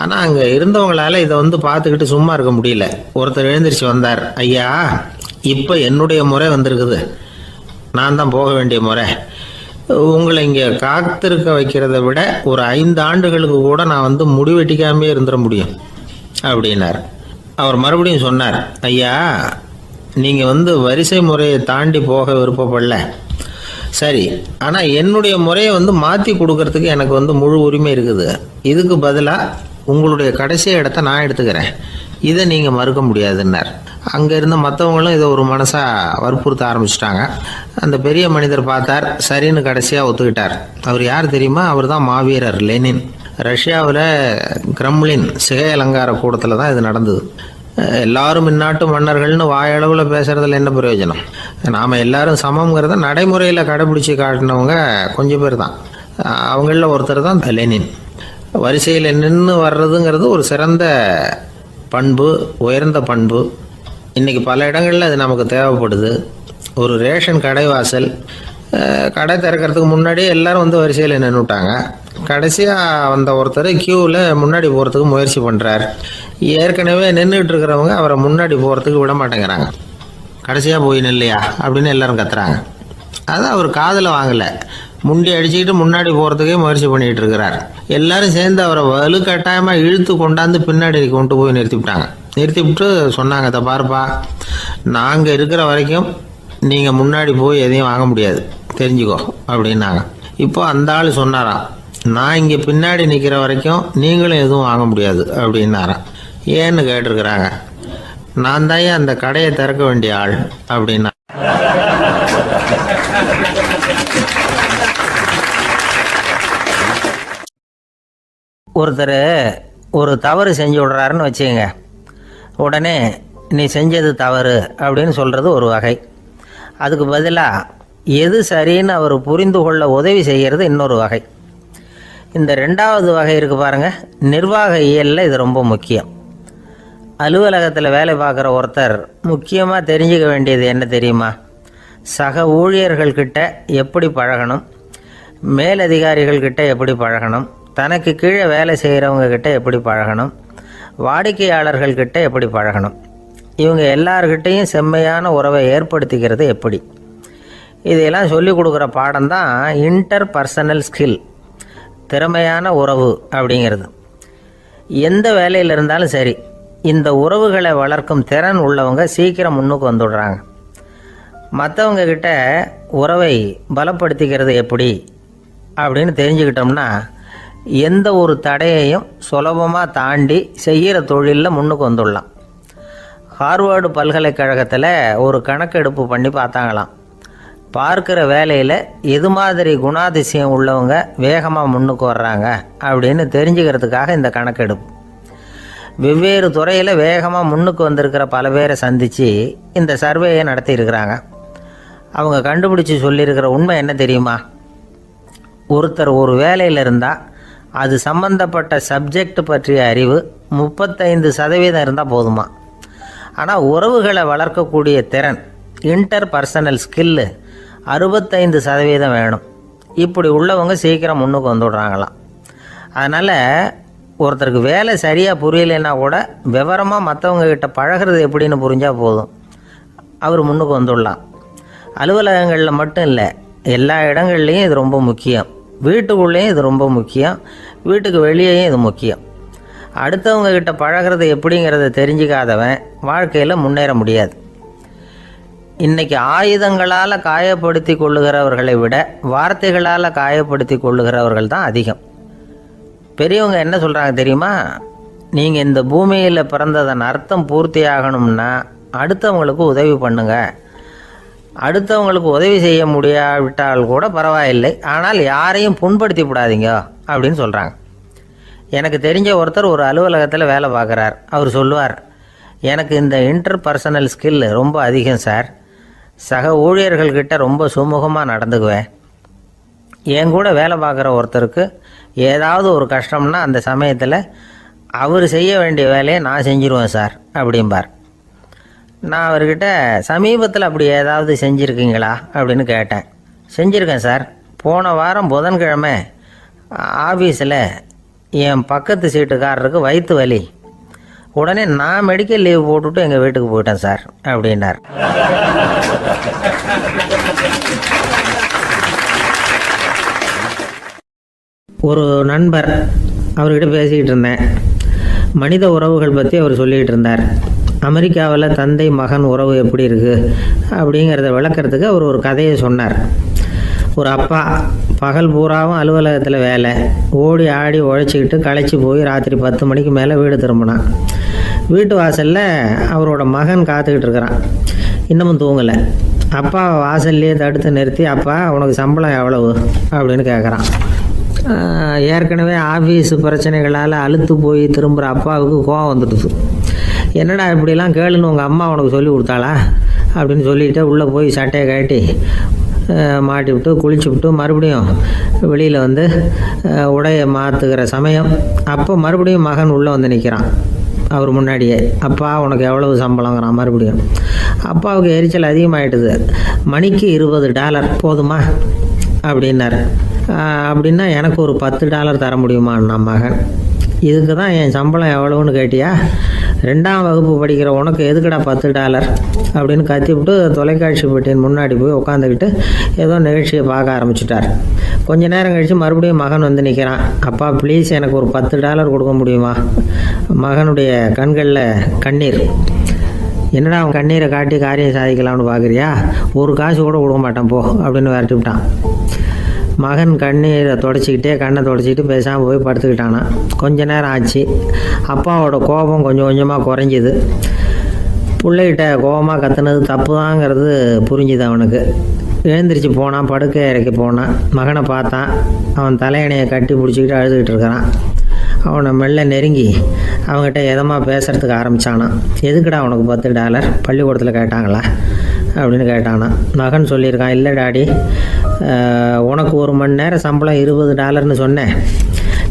ஆனால் அங்கே இருந்தவங்களால இதை பார்த்துக்கிட்டு சும்மா இருக்க முடியல. ஒருத்தர் எழுந்திரிச்சு வந்தார். ஐயா, இப்போ என்னுடைய முறை வந்திருக்குது, நான் தான் போக வேண்டிய முறை. உங்களை இங்கே காத்திருக்க வைக்கிறத விட ஒரு 5 ஆண்டுகளுக்கு கூட நான் முடிவெட்டிக்காமே இருந்துட முடியும் அப்படின்னார். அவர் மறுபடியும் சொன்னார், ஐயா, நீங்கள் வரிசை முறையை தாண்டி போக விருப்பப்படல, சரி, ஆனால் என்னுடைய முறையை மாற்றி கொடுக்கறதுக்கு எனக்கு முழு உரிமை இருக்குது. இதுக்கு பதிலாக உங்களுடைய கடைசி இடத்த நான் எடுத்துக்கிறேன், இதை நீங்கள் மறுக்க முடியாதுன்னார். அங்கே இருந்த மற்றவங்களும் இதை ஒரு மனசாக வற்புறுத்த ஆரம்பிச்சிட்டாங்க. அந்த பெரிய மனிதர் பார்த்தார், சரின்னு கடைசியாக ஒத்துக்கிட்டார். அவர் யார் தெரியுமா? அவர் தான் மாவீரர் லெனின். ரஷ்யாவில் கிரெம்ளின் சிகை அலங்கார கூடத்தில் தான் இது நடந்தது. எல்லாரும் இந்நாட்டு மன்னர்கள்னு வாயளவில் பேசுறதுல என்ன பிரயோஜனம்? நாம் எல்லாரும் சமங்கிறத நடைமுறையில் கடைபிடிச்சி காட்டினவங்க கொஞ்சம் பேர் தான். அவங்களில் ஒருத்தர் தான் லெனின். வரிசையில் நின்று வர்றதுங்கிறது ஒரு சிறந்த பண்பு, உயர்ந்த பண்பு. இன்றைக்கி பல இடங்களில் அது நமக்கு தேவைப்படுது. ஒரு ரேஷன் கடைவாசல், கடை திறக்கிறதுக்கு முன்னாடியே எல்லோரும் வரிசையில் நின்றுட்டாங்க. கடைசியாக வந்த ஒருத்தர் க்யூவில் முன்னாடி போகிறதுக்கு முயற்சி பண்ணுறார். ஏற்கனவே நின்றுட்டு இருக்கிறவங்க அவரை முன்னாடி போகிறதுக்கு விட மாட்டேங்கிறாங்க. கடைசியாக போய் நில்லையா அப்படின்னு எல்லாரும் கத்துறாங்க. அதான் அவர் காதில் வாங்கலை, முண்டி அடிச்சுக்கிட்டு முன்னாடி போகிறதுக்கே முயற்சி பண்ணிகிட்டு இருக்கிறார். எல்லாரும் சேர்ந்து அவரை வலுக்கட்டாயமாக இழுத்து கொண்டாந்து பின்னாடி கொண்டு போய் நிறுத்திவிட்டாங்க. நிறுத்திவிட்டு சொன்னாங்க, இதை பாருப்பா, நாங்கள் இருக்கிற வரைக்கும் நீங்கள் முன்னாடி போய் எதையும் வாங்க முடியாது, தெரிஞ்சுக்கோ அப்படின்னாங்க. இப்போ அந்த ஆள் சொன்னாராம், நான் இங்கே பின்னாடி நிற்கிற வரைக்கும் நீங்களும் எதுவும் வாங்க முடியாது அப்படின்னாராம். ஏன்னு கேட்டிருக்கிறாங்க. நான் தான் அந்த கடையை திறக்க வேண்டிய ஆள் அப்படின்னா. ஒருத்தர் ஒரு தவறு செஞ்சு விடுறாருன்னு வச்சுக்கோங்க. உடனே நீ செஞ்சது தவறு அப்படின்னு சொல்கிறது ஒரு வகை. அதுக்கு பதிலாக எது சரின்னு அவர் புரிந்து கொள்ள உதவி செய்கிறது இன்னொரு வகை. இந்த 2வது வகை இருக்குது பாருங்கள், நிர்வாக இயலில் இது ரொம்ப முக்கியம். அலுவலகத்தில் வேலை பார்க்குற ஒருத்தர் முக்கியமாக தெரிஞ்சுக்க வேண்டியது என்ன தெரியுமா? சக ஊழியர்கள்கிட்ட எப்படி பழகணும், மேலதிகாரிகள்கிட்ட எப்படி பழகணும், தனக்கு கீழே வேலை செய்கிறவங்கக்கிட்ட எப்படி பழகணும், வாடிக்கையாளர்கள்கிட்ட எப்படி பழகணும், இவங்க எல்லார்கிட்டையும் செம்மையான உறவை ஏற்படுத்திக்கிறது எப்படி. இதையெல்லாம் சொல்லிக் கொடுக்குற பாடம் தான் இன்டர் பர்சனல் ஸ்கில், திறமையான உறவு அப்படிங்கிறது. எந்த வேலையில் இருந்தாலும் சரி, இந்த உறவுகளை வளர்க்கும் திறன் உள்ளவங்க சீக்கிரம் முன்னுக்கு வந்துடுறாங்க. மற்றவங்க கிட்ட உறவை பலப்படுத்திக்கிறது எப்படி அப்படின்னு தெரிஞ்சுக்கிட்டோம்னா எந்த ஒரு தடையையும் சுலபமாக தாண்டி செய்கிற தொழிலில் முன்னுக்கு வந்துடலாம். ஹார்வர்டு பல்கலைக்கழகத்தில் ஒரு கணக்கெடுப்பு பண்ணி பார்த்தாங்களாம். பார்க்குற வேலையில் எது மாதிரி குணாதிசயம் உள்ளவங்க வேகமாக முன்னுக்கு வர்றாங்க அப்படின்னு தெரிஞ்சுக்கிறதுக்காக இந்த கணக்கெடுப்பு. வெவ்வேறு துறையில் வேகமாக முன்னுக்கு வந்திருக்கிற பல பேரை சந்தித்து இந்த சர்வேயை நடத்தியிருக்கிறாங்க. அவங்க கண்டுபிடிச்சி சொல்லியிருக்கிற உண்மை என்ன தெரியுமா? ஒருத்தர் ஒரு வேலையில் இருந்தால் அது சம்பந்தப்பட்ட சப்ஜெக்ட் பற்றிய அறிவு 35% இருந்தால் போதுமா. ஆனால் உறவுகளை வளர்க்கக்கூடிய திறன், இன்டர் பர்சனல் ஸ்கில்லு 65% வேணும். இப்படி உள்ளவங்க சீக்கிரம் முன்னுக்கு வந்துடுறாங்களாம். அதனால் ஒருத்தருக்கு வேலை சரியாக புரியலைன்னா கூட விவரமாக மற்றவங்கக்கிட்ட பழகிறது எப்படின்னு புரிஞ்சால் போதும், அவர் முன்னுக்கு வந்துடலாம். அலுவலகங்களில் மட்டும் இல்லை, எல்லா இடங்கள்லையும் இது ரொம்ப முக்கியம். வீட்டுக்குள்ளேயும் இது ரொம்ப முக்கியம், வீட்டுக்கு வெளியேயும் இது முக்கியம். அடுத்தவங்கக்கிட்ட பழகிறது எப்படிங்கிறத தெரிஞ்சிக்காதவன் வாழ்க்கையில் முன்னேற முடியாது. இன்றைக்கி ஆயுதங்களால் காயப்படுத்தி கொள்ளுகிறவர்களை விட வார்த்தைகளால் காயப்படுத்தி கொள்ளுகிறவர்கள் தான் அதிகம். பெரியவங்க என்ன சொல்கிறாங்க தெரியுமா? நீங்கள் இந்த பூமியில் பிறந்ததன் அர்த்தம் பூர்த்தி ஆகணும்னா அடுத்தவங்களுக்கு உதவி பண்ணுங்க. அடுத்தவங்களுக்கு உதவி செய்ய முடியாவிட்டால் கூட பரவாயில்லை, ஆனால் யாரையும் புண்படுத்தி விடாதீங்க அப்படின்னு சொல்கிறாங்க. எனக்கு தெரிஞ்ச ஒருத்தர் ஒரு அலுவலகத்தில் வேலை பார்க்குறார். அவர் சொல்லுவார், எனக்கு இந்த இன்டர் பர்சனல் ஸ்கில் ரொம்ப அதிகம் சார். சக ஊழியர்கள்கிட்ட ரொம்ப சுமூகமாக நடந்துக்குவேன். என் கூட வேலை பார்க்குற ஒருத்தருக்கு ஏதாவது ஒரு கஷ்டம்னா அந்த சமயத்தில் அவர் செய்ய வேண்டிய வேலையை நான் செஞ்சிருவேன் சார் அப்படிம்பார். நான் அவர்கிட்ட சமீபத்தில் அப்படி ஏதாவது செஞ்சுருக்கீங்களா அப்படின்னு கேட்டேன். செஞ்சுருக்கேன் சார். போன வாரம் புதன்கிழமை ஆஃபீஸில் என் பக்கத்து சீட்டுக்காரருக்கு வயிற்று வலி. உடனே நான் மெடிக்கல் லீவ் போட்டுவிட்டு எங்கள் வீட்டுக்கு போயிட்டேன் சார் அப்படின்னார். ஒரு நண்பர், அவர்கிட்ட பேசிக்கிட்டு இருந்தேன். மனித உறவுகள் பற்றி அவர் சொல்லிக்கிட்டு இருந்தார். அமெரிக்காவில் தந்தை மகன் உறவு எப்படி இருக்குது அப்படிங்கிறத விளக்கிறதுக்கு அவர் ஒரு கதையை சொன்னார். ஒரு அப்பா பகல் பூராவும் அலுவலகத்தில் வேலை, ஓடி ஆடி உழைச்சிக்கிட்டு களைச்சி போய் ராத்திரி 10 மணிக்கு மேலே வீடு திரும்பினான். வீட்டு வாசலில் அவரோட மகன் காத்துக்கிட்டு இருக்கிறான், இன்னமும் தூங்கலை. அப்பா வாசல்லையே தடுத்து நிறுத்தி, அப்பா உனக்கு சம்பளம் எவ்வளவு அப்படின்னு கேட்குறான். ஏற்கனவே ஆஃபீஸ் பிரச்சனைகளால் அழுத்து போய் திரும்புகிற அப்பாவுக்கு கோவம் வந்துடுது. என்னடா இப்படிலாம் கேளுன்னு உங்கள் அம்மா உனக்கு சொல்லி கொடுத்தாளா அப்படின்னு சொல்லிவிட்டு உள்ளே போய் சட்டையை கட்டி மாட்டி விட்டு குளிச்சு விட்டு மறுபடியும் வெளியில் வந்து உடையை மாற்றுகிற சமயம் அப்போ மறுபடியும் மகன் உள்ளே வந்து நிற்கிறான் அவர் முன்னாடியே. அப்பா உனக்கு எவ்வளவு சம்பளங்கிறான் மறுபடியும். அப்பாவுக்கு எரிச்சல் அதிகமாகிட்டுது. மணிக்கு $20 போதுமா அப்படின்னார். அப்படின்னா எனக்கு ஒரு $10 தர முடியுமான்னா மகன். இதுக்கு தான் என் சம்பளம் எவ்வளவுன்னு கேட்டியா? 2ஆம் வகுப்பு படிக்கிற உனக்கு எதுக்குடா $10 அப்படின்னு கத்திவிட்டு தொலைக்காட்சி பெட்டியின் முன்னாடி போய் உட்காந்துக்கிட்டு ஏதோ நிகழ்ச்சியை பார்க்க ஆரம்பிச்சிட்டார். கொஞ்ச நேரம் கழித்து மறுபடியும் மகன் வந்து நிற்கிறான். அப்பா ப்ளீஸ் எனக்கு ஒரு $10 கொடுக்க முடியுமா? மகனுடைய கண்களில் கண்ணீர். என்னடா அவன் கண்ணீரை காட்டி காரியம் சாதிக்கலாம்னு பார்க்குறியா? ஒரு காசு கூட கொடுக்க மாட்டான் போ அப்படின்னு விரட்டி விட்டான். மகன் கண்ணீரை தொடச்சிக்கிட்டே கண்ணை தொடச்சிக்கிட்டு பேசாமல் போய் படுத்துக்கிட்டானா. கொஞ்ச நேரம் ஆச்சு. அப்பாவோட கோபம் கொஞ்சம் கொஞ்சமாக குறைஞ்சிது. பிள்ளைகிட்ட கோபமாக கத்துனது தப்பு தாங்கிறது புரிஞ்சுது அவனுக்கு. எழுந்திரிச்சு போனான், படுக்கை இறக்கி போனான். மகனை பார்த்தான். அவன் தலையணையை கட்டி பிடிச்சிக்கிட்டு அழுதுகிட்டு இருக்கிறான். அவனை மெல்ல நெருங்கி அவங்ககிட்ட எதமாக பேசுகிறதுக்கு ஆரம்பித்தானான். எதுக்குடா உனக்கு $10 பள்ளிக்கூடத்தில் கேட்டாங்களா அப்படின்னு கேட்டானா. மகன் சொல்லியிருக்கான், இல்லை டாடி, உனக்கு 1 மணி நேரம் சம்பளம் $20ன்னு சொன்னேன்.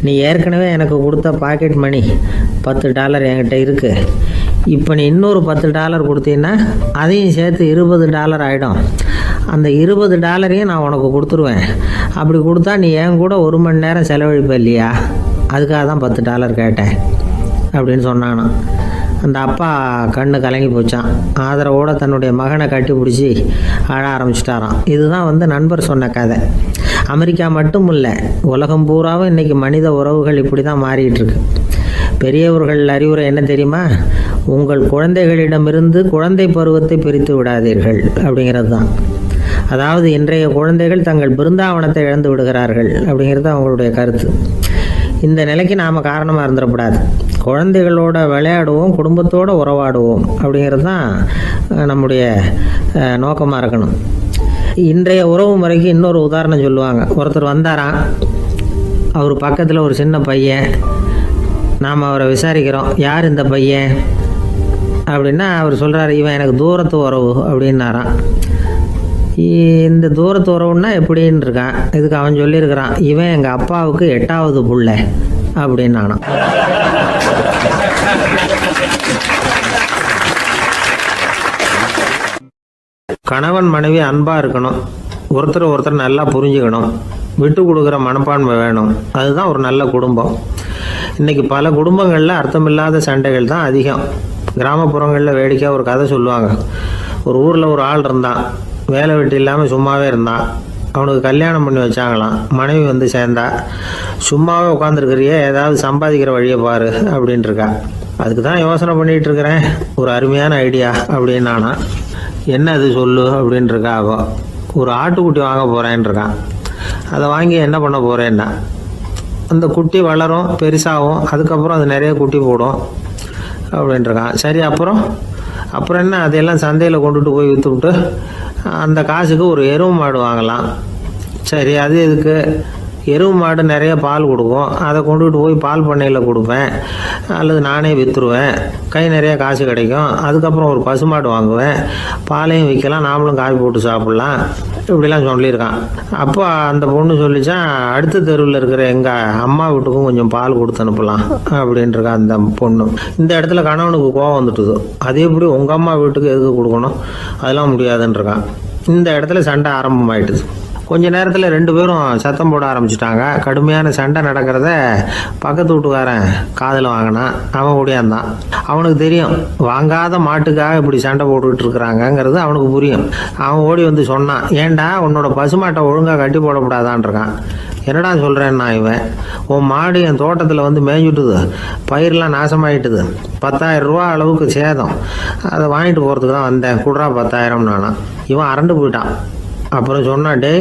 நீ ஏற்கனவே எனக்கு கொடுத்த பாக்கெட் மணி $10 என்கிட்ட இருக்குது. இப்போ நீ இன்னொரு $10 கொடுத்தீங்கன்னா அதையும் சேர்த்து $20 ஆகிடும். அந்த $20 நான் உனக்கு கொடுத்துருவேன். அப்படி கொடுத்தா நீ என் கூட 1 மணி நேரம் செலவழிப்ப இல்லையா? அதுக்காக தான் $10 கேட்டேன் அப்படின்னு சொன்னானா. அந்த அப்பா கண்ணு கலங்கி போச்சான். ஆதரவோடு தன்னுடைய மகனை கட்டி பிடிச்சி அழ ஆரம்பிச்சிட்டாராம். இதுதான் நண்பர் சொன்ன கதை. அமெரிக்கா மட்டும் இல்லை, உலகம் பூராவும் இன்றைக்கி மனித உறவுகள் இப்படி தான் மாறிக்கிட்டு இருக்கு. பெரியவர்கள் அறிவுரை என்ன தெரியுமா? உங்கள் குழந்தைகளிடமிருந்து குழந்தை பருவத்தை பிரித்து விடாதீர்கள் அப்படிங்கிறது தான். அதாவது இன்றைய குழந்தைகள் தங்கள் பிருந்தாவனத்தை இழந்து விடுகிறார்கள் அப்படிங்கிறது அவங்களுடைய கருத்து. இந்த நிலைக்கு நாம் காரணமாக இருந்துடக்கூடாது. குழந்தைகளோட விளையாடுவோம், குடும்பத்தோடு உறவாடுவோம் அப்படிங்கிறது தான் நம்முடைய நோக்கமாக இருக்கணும். இன்றைய உறவு முறைக்கு இன்னொரு உதாரணம் சொல்லுவாங்க. ஒருத்தர் வந்தாராம், அவர் பக்கத்தில் ஒரு சின்ன பையன். நாம் அவரை விசாரிக்கிறோம், யார் இந்த பையன் அப்படின்னா அவர் சொல்கிறார், இவன் எனக்கு தூரத்து உறவு அப்படின்னாராம். இந்த தூரத்து உறவுன்னா எப்படின்னு இருக்கான். இதுக்கு அவன் சொல்லியிருக்கிறான், இவன் எங்கள் அப்பாவுக்கு 8வது புள்ள அப்படின்னானான். கணவன் மனைவி அன்பாக இருக்கணும், ஒருத்தர் நல்லா புரிஞ்சுக்கணும், விட்டு கொடுக்குற மனப்பான்மை வேணும். அதுதான் ஒரு நல்ல குடும்பம். இன்றைக்கி பல குடும்பங்களில் அர்த்தமில்லாத சண்டைகள் தான் அதிகம். கிராமப்புறங்களில் வேடிக்கையாக ஒரு கதை சொல்லுவாங்க. ஒரு ஊரில் ஒரு ஆள் இருந்தான், வேலை வெட்டி இல்லாமல் சும்மாவே இருந்தான். அவனுக்கு கல்யாணம் பண்ணி வச்சாங்களாம். மனைவி வந்து சேர்ந்தா. சும்மாவே உட்காந்துருக்கிறியே, ஏதாவது சம்பாதிக்கிற வழியை பாரு அப்படின்ட்டுருக்கா. அதுக்கு தான் யோசனை பண்ணிகிட்டு இருக்கிறேன், ஒரு அருமையான ஐடியா அப்படின்னு நானா. என்ன அது சொல்லு அப்படின்ட்டுருக்கா. அவன் ஒரு ஆட்டுக்குட்டி வாங்க போகிறேன்ருக்கான். அதை வாங்கி என்ன பண்ண போகிறேன்னா, அந்த குட்டி வளரும், பெருசாகும், அதுக்கப்புறம் அது நிறைய குட்டி போடும் அப்படின்ட்டுருக்கான். சரி, அப்புறம் என்ன, அதையெல்லாம் சந்தையில் கொண்டுட்டு போய் விற்றுவிட்டு அந்த காசுக்கு ஒரு எருவு மாடு வாங்கலாம். சரி, அது எதுக்கு? எருவு மாடு நிறைய பால் கொடுக்கும், அதை கொண்டுகிட்டு போய் பால் பண்ணையில் கொடுப்பேன், அல்லது நானே விற்றுருவேன், கை நிறைய காசு கிடைக்கும். அதுக்கப்புறம் ஒரு பசுமாடு வாங்குவேன், பாலையும் விற்கலாம், நாமளும் காஃபி போட்டு சாப்பிட்லாம், இப்படிலாம் சொல்லியிருக்கான். அப்போ அந்த பொண்ணு சொல்லிச்சான், அடுத்த தெருவில் இருக்கிற எங்கள் அம்மா வீட்டுக்கும் கொஞ்சம் பால் கொடுத்து அனுப்பலாம் அப்படின்ட்டுருக்கா அந்த பொண்ணு. இந்த இடத்துல கணவனுக்கு கோவம் வந்துட்டுது. அது எப்படி உங்கள் அம்மா வீட்டுக்கு எதுக்கு கொடுக்கணும், அதெல்லாம் முடியாதுன்றிருக்கான். இந்த இடத்துல சண்டை ஆரம்பமாயிட்டுது. கொஞ்ச நேரத்தில் 2 பேரும் சத்தம் போட ஆரம்பிச்சிட்டாங்க. கடுமையான சண்டை நடக்கிறத பக்கத்து வீட்டுக்காரன் காதில் வாங்கினான். அவன் ஓடியாந்தான். அவனுக்கு தெரியும் வாங்காத மாட்டுக்காக இப்படி சண்டை போட்டுக்கிட்டு இருக்கிறாங்கங்கிறது அவனுக்கு புரியும். அவன் ஓடி வந்து சொன்னான், ஏண்டா உன்னோட பசுமாட்டை ஒழுங்காக கட்டி போடக்கூடாதான்னு இருக்கான். என்னடா சொல்கிறேன்னா இவன், உன் மாடு என் தோட்டத்தில் வந்து மேய்ஞ்சுட்டுது, பயிரெலாம் நாசமாயிட்டுது, 10,000 ரூபா அளவுக்கு சேதம், அதை வாங்கிட்டு போகிறதுக்கு தான் வந்தேன், குடுறா 10,000 நானா. இவன் அரண்டு போயிட்டான். அப்புறம் சொன்னா, டே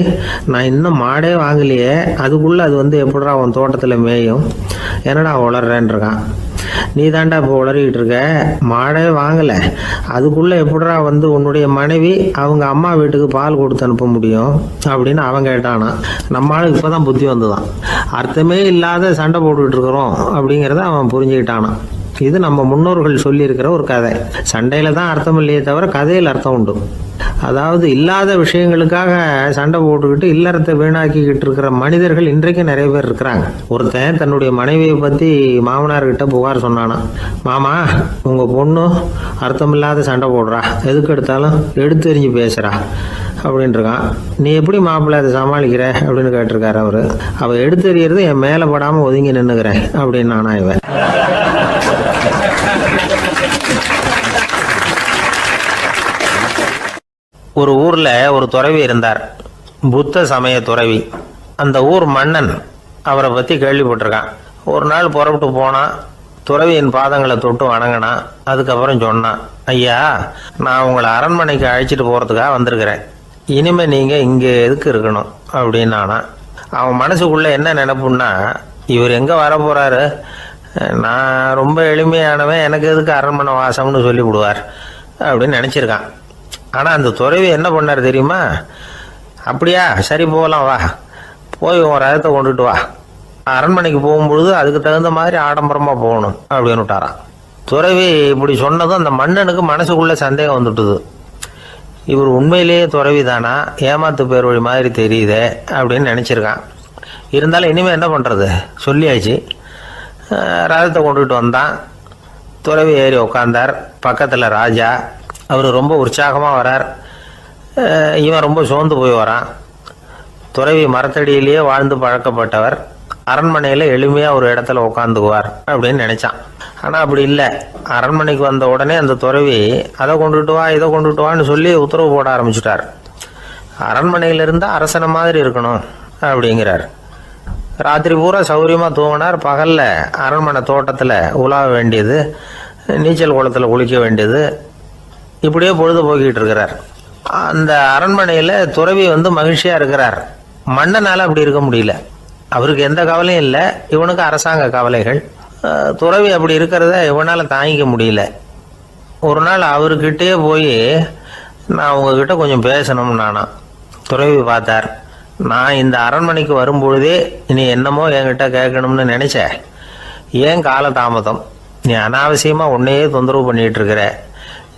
நான் இன்னும் மாடே வாங்கலையே, அதுக்குள்ளே அது வந்து எப்படிடா உன் தோட்டத்தில் மேயும், என்னடா உளர்றேன்னு இருக்கான். நீ தாண்டா இப்போ உளறிக்கிட்டு இருக்க, மாடே வாங்கலை, அதுக்குள்ளே எப்படிடா வந்து உன்னுடைய மனைவி அவங்க அம்மா வீட்டுக்கு பால் கொடுத்து அனுப்ப முடியும் அப்படின்னு அவன் கேட்டானா. நம்ம ஆளுக்கு இப்போ தான் புத்தி வந்துதான். அர்த்தமே இல்லாத சண்டை போட்டுக்கிட்டு இருக்கிறோம் அப்படிங்கிறத அவன் புரிஞ்சுக்கிட்டானான். இது நம்ம முன்னோர்கள் சொல்லியிருக்கிற ஒரு கதை. சண்டையில் தான் அர்த்தம் இல்லையே தவிர கதையில் அர்த்தம் உண்டு. அதாவது இல்லாத விஷயங்களுக்காக சண்டை போட்டுக்கிட்டு இல்லறத்தை வீணாக்கிக்கிட்டு இருக்கிற மனிதர்கள் இன்றைக்கு நிறைய பேர் இருக்கிறாங்க. ஒருத்தன் தன்னுடைய மனைவியை பற்றி மாமனார்கிட்ட புகார் சொன்னானா, மாமா உங்கள் பொண்ணு அர்த்தமில்லாத சண்டை போடுறா, எதுக்கு எடுத்தாலும் எடுத்தெறிஞ்சு பேசுகிறா அப்படின்ட்டுருக்கான். நீ எப்படி மாப்பிள்ளை அதை சமாளிக்கிற அப்படின்னு கேட்டிருக்காரு அவரு. அவள் எடுத்தெறியறது என் மேலே படாமல் ஒதுங்கி நின்றுக்கிறேன் அப்படின்னு நானா இவன். ஒரு ஊர்ல ஒரு துறவி இருந்தார், புத்த சமய துறவி. அந்த ஊர் மன்னன் அவரை பத்தி கேள்விப்பட்டிருக்கான். ஒரு நாள் புறப்பட்டு போனான், துறவியின் பாதங்களை தொட்டு வணங்கினான். அதுக்கப்புறம் சொன்னான், ஐயா நான் உங்களை அரண்மனைக்கு அழைச்சிட்டு போறதுக்காக வந்திருக்கிறேன், இனிமே நீங்க இங்க எதுக்கு இருக்கணும் அப்படின்னானா. அவன் மனசுக்குள்ள என்ன நினைப்புன்னா, இவர் எங்க வர போறாரு, நான் ரொம்ப எளிமையானவன், எனக்கு எதுக்கு அரண்மனை வாசம்னு சொல்லி விடுவார் அப்படின்னு நினைச்சிருக்கான். ஆனால் அந்த துறவி என்ன பண்ணார் தெரியுமா, அப்படியா சரி போகலாம் வா, போய் உன் ரதத்தை கொண்டுட்டு வா, அரண்மனைக்கு போகும்பொழுது அதுக்கு தகுந்த மாதிரி ஆடம்பரமாக போகணும் அப்படின்னு விட்டாரான். துறவி இப்படி சொன்னதும் அந்த மன்னனுக்கு மனசுக்குள்ள சந்தேகம் வந்துட்டுது. இவர் உண்மையிலேயே துறவி தானா, ஏமாத்து பேர் வழி மாதிரி தெரியுதே அப்படின்னு நினச்சிருக்கான். இருந்தாலும் இனிமேல் என்ன பண்ணுறது, சொல்லியாச்சு. ரதத்தை கொண்டுட்டு வந்தான். துறவி ஏறி உக்காந்தார். பக்கத்தில் ராஜா, அவர் ரொம்ப உற்சாகமாக வரார். இவன் ரொம்ப சோர்ந்து போய் வரான். துறவி மரத்தடியிலேயே வாழ்ந்து பழக்கப்பட்டவர், அரண்மனையில் எளிமையாக ஒரு இடத்துல உட்காந்துக்குவார் அப்படின்னு நினைச்சான். ஆனால் அப்படி இல்லை. அரண்மனைக்கு வந்த உடனே அந்த துறவி அதை கொண்டுட்டு வா இதை கொண்டுட்டு வான்னு சொல்லி உத்தரவு போட ஆரம்பிச்சிட்டார். அரண்மனையில் இருந்தால் அரசனை மாதிரி இருக்கணும் அப்படிங்கிறார். ராத்திரி பூரா சௌரியமாக தூங்கினார். பகலில் அரண்மனை தோட்டத்தில் உலாவ வேண்டியது, நீச்சல் குளத்தில் குளிக்க வேண்டியது, இப்படியே பொழுது போக்கிட்டு இருக்கிறார். அந்த அரண்மனையில் துறவி வந்து மகிழ்ச்சியாக இருக்கிறார். மன்னனால் அப்படி இருக்க முடியல. அவருக்கு எந்த கவலையும் இல்லை, இவனுக்கு அரசாங்க கவலைகள். துறவி அப்படி இருக்கிறத இவனால் தாங்கிக்க முடியல. ஒரு நாள் அவர்கிட்டே போய், நான் உங்ககிட்ட கொஞ்சம் பேசணும் நானா. துறவி பார்த்தார். நான் இந்த அரண்மனைக்கு வரும்பொழுதே நீ என்னமோ என்கிட்ட கேட்கணும்னு நினைச்ச, ஏன் காலதாமதம், நீ அனாவசியமாக உன்னையே தொந்தரவு பண்ணிட்டு இருக்கிற,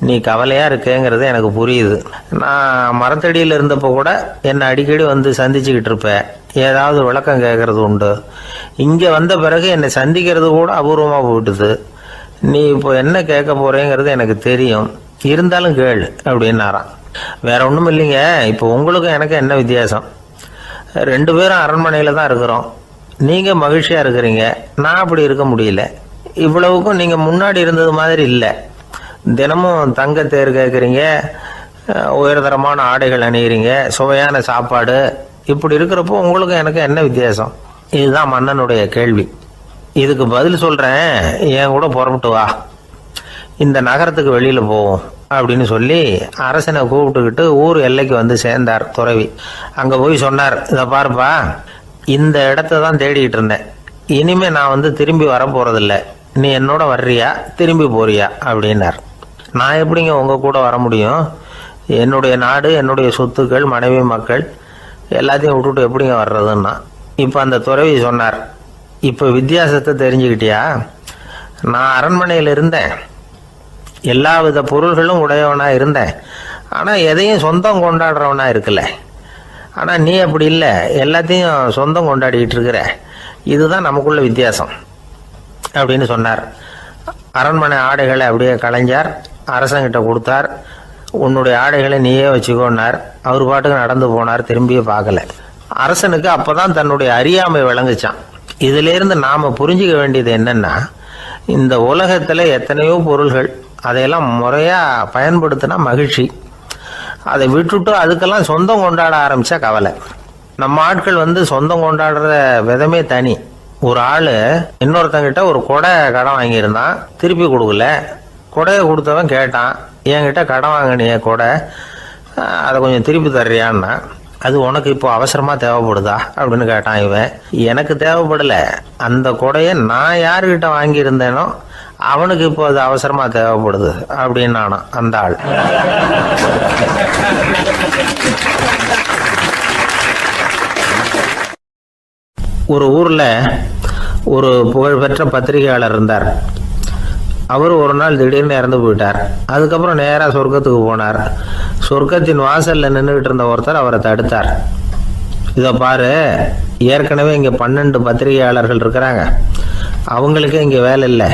நீ கவலையாக இருக்கேங்கிறது எனக்கு புரியுது. நான் மரத்தடியில் இருந்தப்போ கூட என்னை அடிக்கடி வந்து சந்திச்சுக்கிட்டு இருப்பேன், ஏதாவது விளக்கம் கேட்கறது உண்டு. இங்கே வந்த பிறகு என்னை சந்திக்கிறது கூட அபூர்வமாக போயிட்டுது. நீ இப்போ என்ன கேட்க போறேங்கிறது எனக்கு தெரியும், இருந்தாலும் கேளு அப்படின்னாராம். வேற ஒன்றும் இல்லைங்க, இப்போ உங்களுக்கும் எனக்கு என்ன வித்தியாசம், 2 பேரும் அரண்மனையில் தான் இருக்கிறோம். நீங்கள் மகிழ்ச்சியாக இருக்கிறீங்க, நான் அப்படி இருக்க முடியல. இவ்வளவுக்கும் நீங்கள் முன்னாடி இருந்தது மாதிரி இல்லை. தினமும் தங்க தேர் கேட்குறீங்க, உயர்தரமான ஆடைகள் அணிகிறீங்க, சுவையான சாப்பாடு, இப்படி இருக்கிறப்போ உங்களுக்கு எனக்கு என்ன வித்தியாசம்? இதுதான் மன்னனுடைய கேள்வி. இதுக்கு பதில் சொல்கிறேன், என் கூட புறப்பட்டு வா, இந்த நகரத்துக்கு வெளியில் போவோம் அப்படின்னு சொல்லி அரசனை கூப்பிட்டுக்கிட்டு ஊர் எல்லைக்கு வந்து சேர்ந்தார் துறவி. அங்கே போய் சொன்னார், இதை பாருப்பா, இந்த இடத்த தான் தேடிக்கிட்டு இருந்தேன், இனிமே நான் வந்து திரும்பி வர போகிறதில்ல, நீ என்னோட வர்றியா திரும்பி போறியா அப்படின்னார். நான் எப்படிங்க உங்கள் கூட வர முடியும், என்னுடைய நாடு, என்னுடைய சொத்துக்கள், மனைவி மக்கள் எல்லாத்தையும் விட்டுட்டு எப்படிங்க வர்றதுன்னா. இப்போ அந்த துறவி சொன்னார், இப்போ வித்தியாசத்தை தெரிஞ்சுக்கிட்டியா, நான் அரண்மனையில் இருந்தேன், எல்லா வித பொருள்களும் உடையவனாக இருந்தேன், ஆனால் எதையும் சொந்தம் கொண்டாடுறவனா இருக்கல. ஆனால் நீ அப்படி இல்லை, எல்லாத்தையும் சொந்தம் கொண்டாடிக்கிட்டு இருக்கிற, இதுதான் நமக்குள்ள வித்தியாசம் அப்படின்னு சொன்னார். அரண்மனை ஆடைகளை அப்படியே கலைஞ்சார், அரசங்கிட்ட கொடுத்தார். உன்னுடைய ஆடைகளை நீயே வச்சுக்கோன்னார். அவர் பாட்டுக்கு நடந்து போனார், திரும்பியே பார்க்கல. அரசனுக்கு அப்பதான் தன்னுடைய அறியாமை விளங்குச்சான். இதுல இருந்து நாம புரிஞ்சுக்க வேண்டியது என்னன்னா, இந்த உலகத்துல எத்தனையோ பொருள்கள், அதையெல்லாம் முறையா பயன்படுத்தினா மகிழ்ச்சி. அதை விட்டுட்டு அதுக்கெல்லாம் சொந்தம் கொண்டாட ஆரம்பிச்சா கவலை. நம்ம ஆட்கள் சொந்தம் கொண்டாடுற விதமே தனி. ஒரு ஆளு இன்னொருத்தங்கிட்ட ஒரு கொடை கடன் வாங்கியிருந்தான், திருப்பி கொடுக்கல. கொடையை கொடுத்தவன் கேட்டான், என்கிட்ட கடன் வாங்கினிய கொடை, அதை கொஞ்சம் திருப்பி தர்றியான்னா. அது உனக்கு இப்போ அவசரமா தேவைப்படுதா அப்படின்னு கேட்டான் இவன். எனக்கு தேவைப்படல, அந்த கொடையை நான் யாருக்கிட்ட வாங்கியிருந்தேனோ அவனுக்கு இப்போ அது அவசரமா தேவைப்படுது அப்படின்னு நானாம் அந்த ஆள். ஒரு ஊர்ல ஒரு புகழ்பெற்ற பத்திரிகையாளர் இருந்தார். அவர் ஒரு நாள் திடீர்னு இறந்து போயிட்டார். அதுக்கப்புறம் நேராக சொர்க்கத்துக்கு போனார். சொர்க்கத்தின் வாசல்ல நின்றுகிட்டு இருந்த ஒருத்தர் அவரை தடுத்தார். இதை பாரு, ஏற்கனவே இங்கே 12 பத்திரிகையாளர்கள் இருக்கிறாங்க, அவங்களுக்கே இங்கே வேலை இல்லை.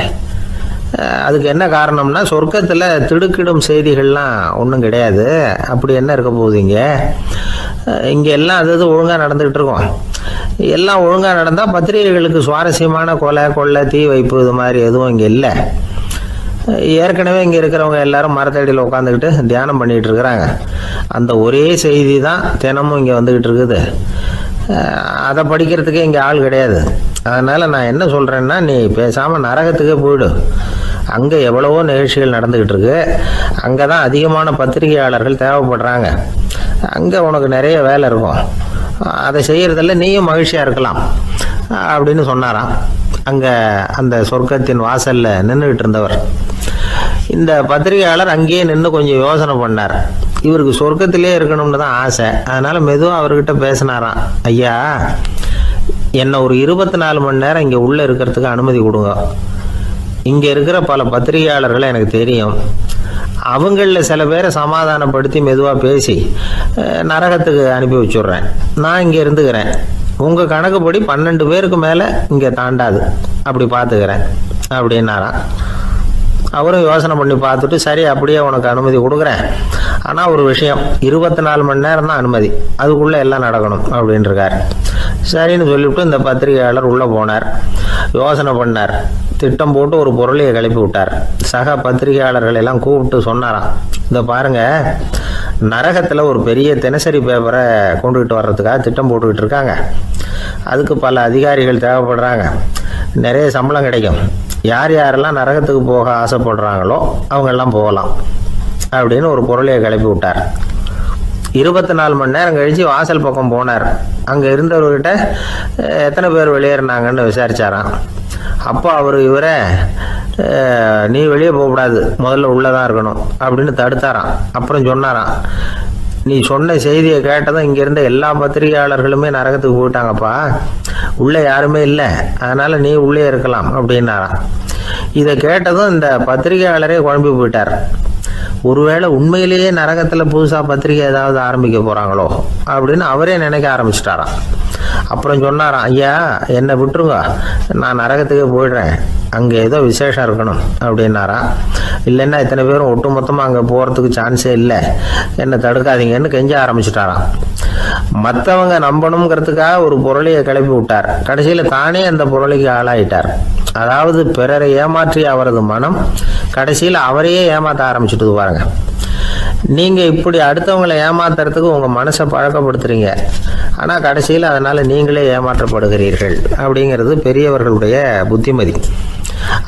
அதுக்கு என்ன காரணம்னா, சொர்க்கத்தில் திடுக்கிடும் செய்திகள்லாம் ஒன்றும் கிடையாது. அப்படி என்ன இருக்க போகுது இங்கே எல்லாம் அது ஒழுங்காக நடந்துகிட்டு இருக்கோம். எல்லாம் ஒழுங்காக நடந்தால் பத்திரிகைகளுக்கு சுவாரஸ்யமான கொலை கொள்ளை தீ வைப்பு இது மாதிரி எதுவும் இங்கே இல்லை. ஏற்கனவே இங்கே இருக்கிறவங்க எல்லாரும் மரத்தடியில் உட்காந்துக்கிட்டு தியானம் பண்ணிகிட்டு இருக்கிறாங்க. அந்த ஒரே செய்தி தான் தினமும் இங்கே வந்துக்கிட்டு இருக்குது. அதை படிக்கிறதுக்கே இங்கே ஆள் கிடையாது. அதனால் நான் என்ன சொல்கிறேன்னா, நீ பேசாமல் நரகத்துக்கே போயிடு. அங்கே எவ்வளவோ நிகழ்ச்சிகள் நடந்துக்கிட்டு இருக்கு. அங்கே தான் அதிகமான பத்திரிகையாளர்கள் தேவைப்படுறாங்க. அங்கே உனக்கு நிறைய வேலை இருக்கும். அதை செய்யறதில்ல, நீயும் மகிழ்ச்சியாக இருக்கலாம் அப்படின்னு சொன்னாராம். அங்கே அந்த சொர்க்கத்தின் வாசலில் நின்றுக்கிட்டு இருந்தவர். இந்த பத்திரிகையாளர் அங்கேயே நின்று கொஞ்சம் யோசனை பண்ணார். இவருக்கு சொர்க்கத்திலே இருக்கணும்னு தான் ஆசை. அதனால மெதுவாக அவர்கிட்ட பேசினாராம். ஐயா, என்னை ஒரு 24 மணி நேரம் இங்கே உள்ளே இருக்கிறதுக்கு அனுமதி கொடுங்க. இங்கே இருக்கிற பல பத்திரிகையாளர்களை எனக்கு தெரியும். அவங்களில் சில பேரை சமாதானப்படுத்தி மெதுவாக பேசி நரகத்துக்கு அனுப்பி வச்சுட்றேன். நான் இங்கே இருந்துக்கிறேன். உங்கள் கணக்குப்படி 12 பேருக்கு மேலே இங்கே தாண்டாது, அப்படி பார்த்துக்கிறேன் அப்படின்னாராம். அவரும் யோசனை பண்ணி பார்த்துட்டு, சரி அப்படியே உனக்கு அனுமதி கொடுக்குறேன், ஆனால் ஒரு விஷயம், 24 மணி நேரம் தான் அனுமதி, அதுக்குள்ளே எல்லாம் நடக்கணும் அப்படின்ட்டுருக்கார். சரின்னு சொல்லிவிட்டு இந்த பத்திரிகையாளர் உள்ளே போனார். யோசனை பண்ணார், திட்டம் போட்டு ஒரு பொருளையை கிளப்பி விட்டார். சக பத்திரிகையாளர்கள் எல்லாம் கூப்பிட்டு சொன்னாராம், இதை பாருங்க, நரகத்தில் ஒரு பெரிய தினசரி பேப்பரை கொண்டுகிட்டு வர்றதுக்காக திட்டம் போட்டுக்கிட்டு இருக்காங்க. அதுக்கு பல அதிகாரிகள் தேவைப்படுறாங்க. நிறைய சம்பளம் கிடைக்கும். யார் யாரெல்லாம் நரகத்துக்கு போக ஆசைப்படுறாங்களோ அவங்கெல்லாம் போகலாம் அப்படின்னு ஒரு பொருளையை கிளப்பி விட்டார். 24 மணி நேரம் கழித்து வாசல் பக்கம் போனார். அங்கே இருந்தவர்கிட்ட எத்தனை பேர் வெளியேறினாங்கன்னு விசாரிச்சாராம். அப்போ அவர் இவரை, நீ வெளியே போகக்கூடாது, முதல்ல உள்ளே தான் இருக்கணும் அப்படின்னு தடுத்தாராம். அப்புறம் சொன்னாராம், நீ சொன்ன செய்தியை கேட்டதும் இங்கேருந்த எல்லா பத்திரிகையாளர்களுமே நரகத்துக்கு போயிட்டாங்கப்பா, உள்ளே யாருமே இல்லை, அதனால் நீ உள்ளே இருக்கலாம் அப்படின்னாராம். இதை கேட்டதும் இந்த பத்திரிகையாளரே குழம்பி போயிட்டார். ஒருவேளை உண்மையிலேயே நரகத்தில் புதுசாக பத்திரிகை ஏதாவது ஆரம்பிக்க போகிறாங்களோ அப்படின்னு அவரே நினைக்க ஆரம்பிச்சிட்டாராம். அப்புறம் சொன்னாராம், ஐயா என்னை விட்டுருங்க, நான் நரகத்துக்கே போயிடுறேன், அங்கே ஏதோ விசேஷம் இருக்கணும் அப்படின்னாராம். இல்லைன்னா இத்தனை பேரும் ஒட்டு மொத்தமாக அங்கே போகிறதுக்கு சான்ஸே இல்லை, என்னை தடுக்காதீங்கன்னு கெஞ்ச ஆரம்பிச்சிட்டாராம். மற்றவங்க நம்பணுங்கிறதுக்காக ஒரு பொருளையை கிளப்பி விட்டார். கடைசியில் தானே அந்த பொருளைக்கு ஆளாயிட்டார். அதாவது பிறரை ஏமாற்றிய அவரது மனம் கடைசியில் அவரையே ஏமாற்ற ஆரம்பிச்சுட்டு பாருங்க. நீங்கள் இப்படி அடுத்தவங்களை ஏமாத்துறதுக்கு உங்கள் மனசை பழக்கப்படுத்துறீங்க, ஆனால் கடைசியில் அதனால் நீங்களே ஏமாற்றப்படுகிறீர்கள் அப்படிங்கிறது பெரியவர்களுடைய புத்திமதி.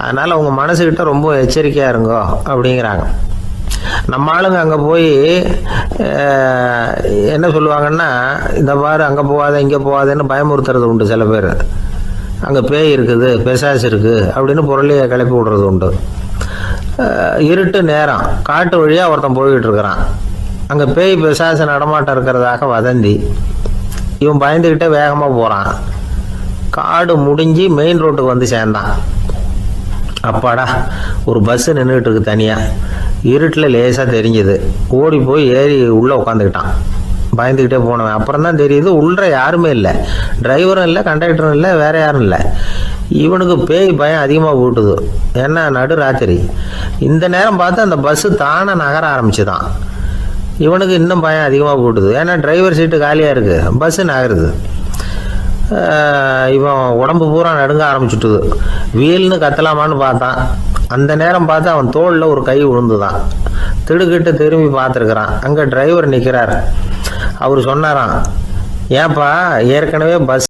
அதனால் உங்கள் மனசுக்கிட்ட ரொம்ப எச்சரிக்கையாக இருங்கோ அப்படிங்கிறாங்க. நம்ம ஆளுங்க அங்கே போய் என்ன சொல்லுவாங்கன்னா, இந்த பாரு அங்கே போகாத இங்கே போகாதன்னு பயமுறுத்துறது உண்டு. சில பேர் அங்கே பேய் இருக்குது, பிசாசு இருக்குது அப்படின்னு பொருளையை கிளப்பி விடுறது உண்டு. இருட்டு நேரம் காட்டு வழியாக ஒருத்தன் போய்கிட்டு இருக்கிறான். அங்கே பேய் பிசாசு நடமாட்டம் இருக்கிறதாக வதந்தி. இவன் பயந்துக்கிட்டே வேகமாக போகிறான். காடு முடிஞ்சு மெயின் ரோட்டுக்கு வந்து சேர்ந்தான். அப்பாடா, ஒரு பஸ்ஸு நின்றுக்கிட்டு இருக்கு தனியாக. இருட்டில் லேசாக தெரிஞ்சுது. ஓடி போய் ஏறி உள்ளே உட்காந்துக்கிட்டான். பயந்துக்கிட்டே போனவன் அப்புறம் தான் தெரியுது, உள்ள யாருமே இல்லை, டிரைவரும் இல்லை, கண்டக்டரும் இல்லை, வேற யாரும் இல்லை. இவனுக்கு பேய் பயம் அதிகமாக போட்டுது. ஏன்னா நடு ராத்திரி. இந்த நேரம் பார்த்து அந்த பஸ்ஸு தானே நகர ஆரம்பிச்சுதான். இவனுக்கு இன்னும் பயம் அதிகமாக போட்டுது. ஏன்னா டிரைவர் சீட்டு காலியாக இருக்குது, பஸ்ஸு நகருது. இவன் உடம்பு பூரா நடுங்க ஆரம்பிச்சுட்டுது. வீல்னு கத்தலாமான்னு பார்த்தான். அந்த நேரம் பார்த்து அவன் தோளில் ஒரு கை விழுந்துதான். திடுக்கிட்டு திரும்பி பார்த்துருக்குறான். அங்கே டிரைவர் நிற்கிறார். அவர் சொன்னாராம், ஏன்பா ஏற்கனவே பஸ்